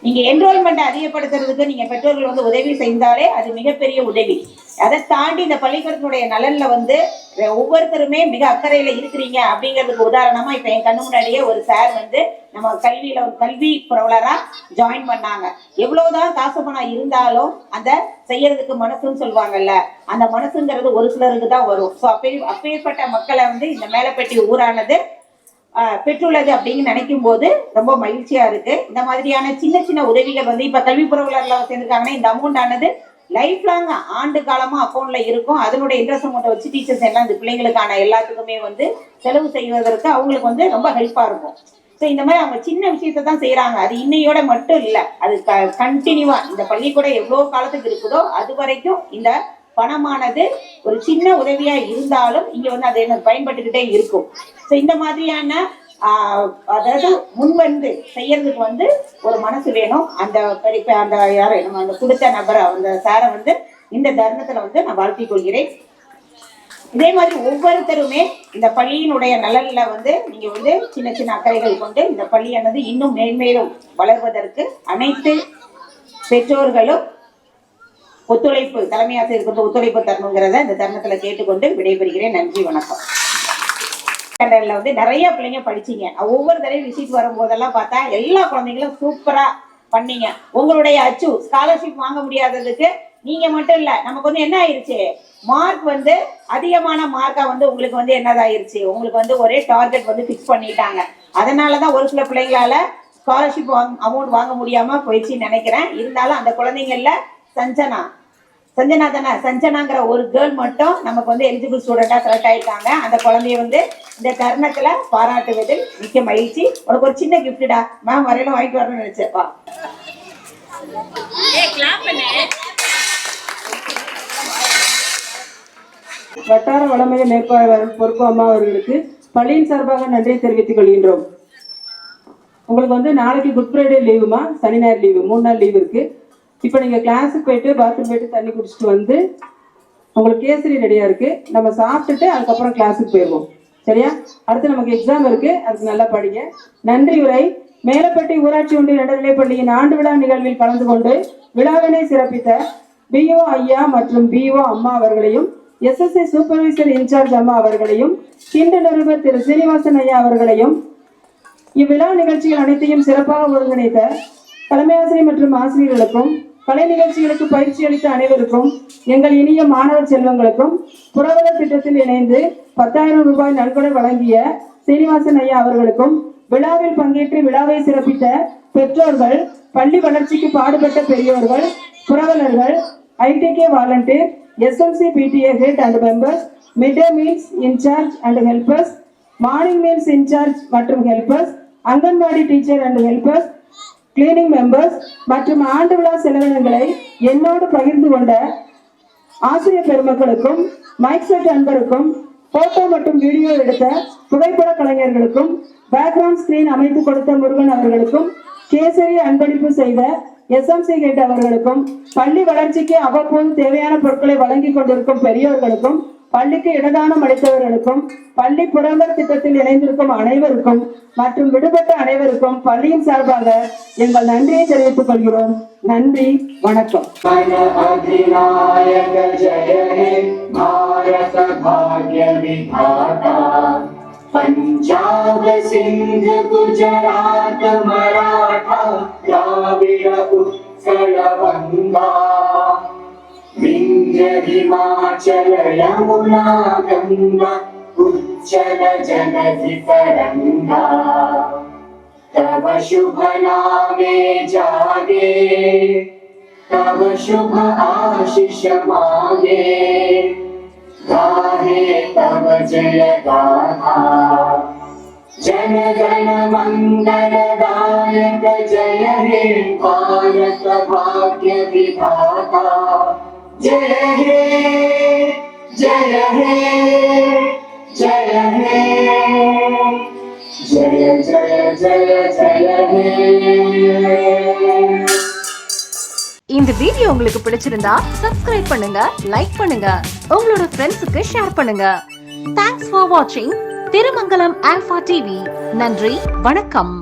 நீங்க என்ரோல்மெண்ட் அதிகப்படுத்துறதுக்கு நீங்க பெற்றோர்கள் வந்து உதவி செய்தாலே அது மிகப்பெரிய உதவி. அதை தாண்டி இந்த பள்ளிக்கூடத்தினுடைய நலன்ல வந்து ஒவ்வொருத்தருமே மிக அக்கறையில இருக்கிறீங்க அப்படிங்கிறதுக்கு உதாரணமா இப்ப என் கண்ணு முன்னாடியே ஒரு சார் வந்து நம்ம கல்வியில ஒரு கல்வி புரவலரா ஜாயின் பண்ணாங்க. எவ்வளவுதான் காசு பணம் இருந்தாலும் அந்த செய்யறதுக்கு மனசுன்னு சொல்லுவாங்கல்ல, அந்த மனசுங்கிறது ஒரு சிலருக்கு தான் வரும். ஸோ அப்பேற்பட்ட மக்களை வந்து இந்த மேலப்பட்டி ஊரானது பெற்றுள்ளது அப்படின்னு நினைக்கும் போது ரொம்ப மகிழ்ச்சியா இருக்கு. இந்த மாதிரியான சின்ன சின்ன உதவிகள் வந்து இப்ப கல்வி புரவலர்ல சேர்ந்துருக்காங்கன்னா இந்த அமௌண்ட் ஆனது லைஃப் லாங் ஆண்டு காலமா அக்கௌண்ட்ல இருக்கும். அதனுடைய இன்ட்ரெஸ்ட் அமௌண்ட்டை வச்சு டீச்சர்ஸ் எல்லாம் இந்த பிள்ளைங்களுக்கான எல்லாத்துக்குமே வந்து செலவு செய்வதற்கு அவங்களுக்கு வந்து ரொம்ப ஹெல்ப்பா இருக்கும். ஸோ இந்த மாதிரி அவங்க சின்ன விஷயத்த தான் செய்யறாங்க. அது இன்னையோட மட்டும் இல்லை, அது கண்டினியூவா இந்த பள்ளிக்கூடம் எவ்வளவு காலத்துக்கு இருக்குதோ அது வரைக்கும் இந்த பணமானது ஒரு சின்ன உதவியா இருந்தாலும் இங்க வந்து அதை என்ன பயன்பட்டுக்கிட்டே இருக்கும். ஸோ இந்த மாதிரியான அதாவது முன்வந்து செய்யறதுக்கு வந்து ஒரு மனசு வேணும். அந்த அந்த யாரை நம்ம அந்த கொடுத்த நபரை அந்த சாரை வந்து இந்த தருணத்துல வந்து நான் வாழ்த்திக் கொள்கிறேன். இதே மாதிரி ஒவ்வொருத்தருமே இந்த பள்ளியினுடைய நலன்ல வந்து நீங்க வந்து சின்ன சின்ன அக்கறைகள் கொண்டு இந்த பள்ளியானது இன்னும் மேன்மேலும் வளர்வதற்கு அனைத்து பெற்றோர்களும் ஒத்துழைப்பு தலைமை ஆசிரியருக்கு வந்து ஒத்துழைப்பு தரணுங்கிறத இந்த தருணத்துல கேட்டுக்கொண்டு விடைபெறுகிறேன். நன்றி, வணக்கம். வந்து நிறைய பிள்ளைங்க படிச்சீங்க. ஒவ்வொரு தடவையும் விசிட் வரும்போதெல்லாம் பார்த்தா எல்லா குழந்தைங்களும் சூப்பரா பண்ணீங்க. உங்களுடைய அச்சு ஸ்காலர்ஷிப் வாங்க முடியாததுக்கு நீங்க மட்டும் இல்ல, நமக்கு வந்து என்ன ஆயிருச்சு, மார்க் வந்து அதிகமான மார்க்கா வந்து உங்களுக்கு வந்து என்னதாயிருச்சு, உங்களுக்கு வந்து ஒரே டார்கெட் வந்து பிக்ஸ் பண்ணிட்டாங்க. அதனாலதான் ஒரு சில பிள்ளைங்களால ஸ்காலர்ஷிப் அமௌண்ட் வாங்க முடியாம போயிடுச்சுன்னு நினைக்கிறேன். இருந்தாலும் அந்த குழந்தைங்கள்ல சஞ்சனா தானே, சஞ்சனாங்கிற ஒரு கேர்ள் மட்டும் நமக்கு வந்து எலிஜிபிள் ஸ்டூடெண்டா செலக்ட் ஆயிருக்காங்க. அந்த குழந்தைய வந்து இந்த தருணத்துல பாராட்டுவதில் மிக்க மகிழ்ச்சி. உனக்கு ஒரு சின்ன கிஃப்டா மேம் வரையில வாங்கிட்டு வரணும்னு நினைச்சேப்பா. வட்டார வளமைய மேற்பார்வையாளர் பொறுப்பு அம்மா அவர்களுக்கு பள்ளியின் சார்பாக நன்றியை தெரிவித்துக் கொள்கின்றோம். உங்களுக்கு வந்து நாளைக்கு குட் ஃப்ரைடே லீவுமா, சனி ஞாயிறு லீவு, 3 நாள் லீவு இருக்கு. இப்போ நீங்கள் கிளாஸுக்கு போயிட்டு பாத்ரூம் போயிட்டு தண்ணி குடிச்சிட்டு வந்து உங்களுக்கு கேசரி ரெடியாக இருக்கு. நம்ம சாப்பிட்டுட்டு அதுக்கப்புறம் கிளாஸுக்கு போயிடுவோம். சரியா? அடுத்து நமக்கு எக்ஸாம் இருக்கு, அதுக்கு நல்லா படிங்க. நன்றி உரை மேலப்பட்டி ஊராட்சி ஒன்றிய நடுநிலைப்பள்ளியின் ஆண்டு விழா நிகழ்வில் கலந்து கொண்டு விழாவினை சிறப்பித்த BO ஐயா மற்றும் BO அம்மா அவர்களையும், SSC சூப்பர்வைசர் இன்சார்ஜ் அம்மா அவர்களையும், கிண்ட நிருபர் திரு சீனிவாசன் ஐயா அவர்களையும், இவ்விழா நிகழ்ச்சிகள் அனைத்தையும் சிறப்பாக ஒருங்கிணைத்த தலைமை ஆசிரியர் மற்றும் ஆசிரியர்களுக்கும், கலை நிகழ்ச்சிகளுக்கு பயிற்சி அளித்த அனைவருக்கும், எங்கள் இனிய மாணவர் செல்வங்களுக்கும், புரவலர் திட்டத்தில் இணைந்து 10,000 ரூபாய் நன்கொடை வழங்கிய சீனிவாசன் ஐயா அவர்களுக்கும், விழாவில் பங்கேற்று விழாவை சிறப்பித்த பெற்றோர்கள், பள்ளி வளர்ச்சிக்கு பாடுபட்ட பெரியோர்கள், புரவலர்கள், ITK volunteer, SMC PTA head and members, mid day meals incharge and helpers, morning meals incharge மற்றும் helpers, anganwadi teacher and helpers, cleaning members மற்றும் ஆண்டு விழா செலவினங்களை என்னோடு பகிர்ந்து கொண்ட ஆசிரியர் பெருமக்களுக்கும், மைக் செட் அன்பருக்கும், போட்டோ மற்றும் வீடியோ எடுத்த புகைப்பட கலைஞர்களுக்கும், பேக்ரவுண்ட் ஸ்கிரீன் அமைத்து கொடுத்த முருகன் அவர்களுக்கும், கேசரி அன்பளிப்பு செய்த SMC ஹெட் அவர்களுக்கும், பள்ளி வளர்ச்சிக்கு அவ்வப்போது தேவையான பொருட்களை வழங்கி கொண்டிருக்கும் பெரியோர்களுக்கும், பள்ளிக்கு இடதானம் அளித்தவர்களுக்கும், பள்ளி புரவலர் திட்டத்தில் இணைந்திருக்கும் அனைவருக்கும் மற்றும் விடுபட்ட அனைவருக்கும் பள்ளியின் சார்பாக எங்கள் நன்றியை தெரிவித்துக் கொள்கிறோம். நன்றி, வணக்கம். पंजाब सिंध गुजरात मराठा द्राविड उत्कल गंगा विंध्य हिमाचल यमुना गंगा उच्चल जगति तरंगा तव शुभ नामे जागे तव शुभ आशीष मागे गाहे तव जय गाथा जन गण मंगलदायक जय हे भारत भाग्य विधाता जय हे जय हे जय हे जय जय जय जय हे. இந்த வீடியோ உங்களுக்கு பிடிச்சிருந்தா சப்ஸ்கிரைப் பண்ணுங்க, லைக் பண்ணுங்க, உங்களோட ஃப்ரெண்ட்ஸுக்கு ஷேர் பண்ணுங்க. தேங்க்ஸ் ஃபார் வாட்சிங் திருமங்கலம் ஆல்பா டிவி. நன்றி, வணக்கம்.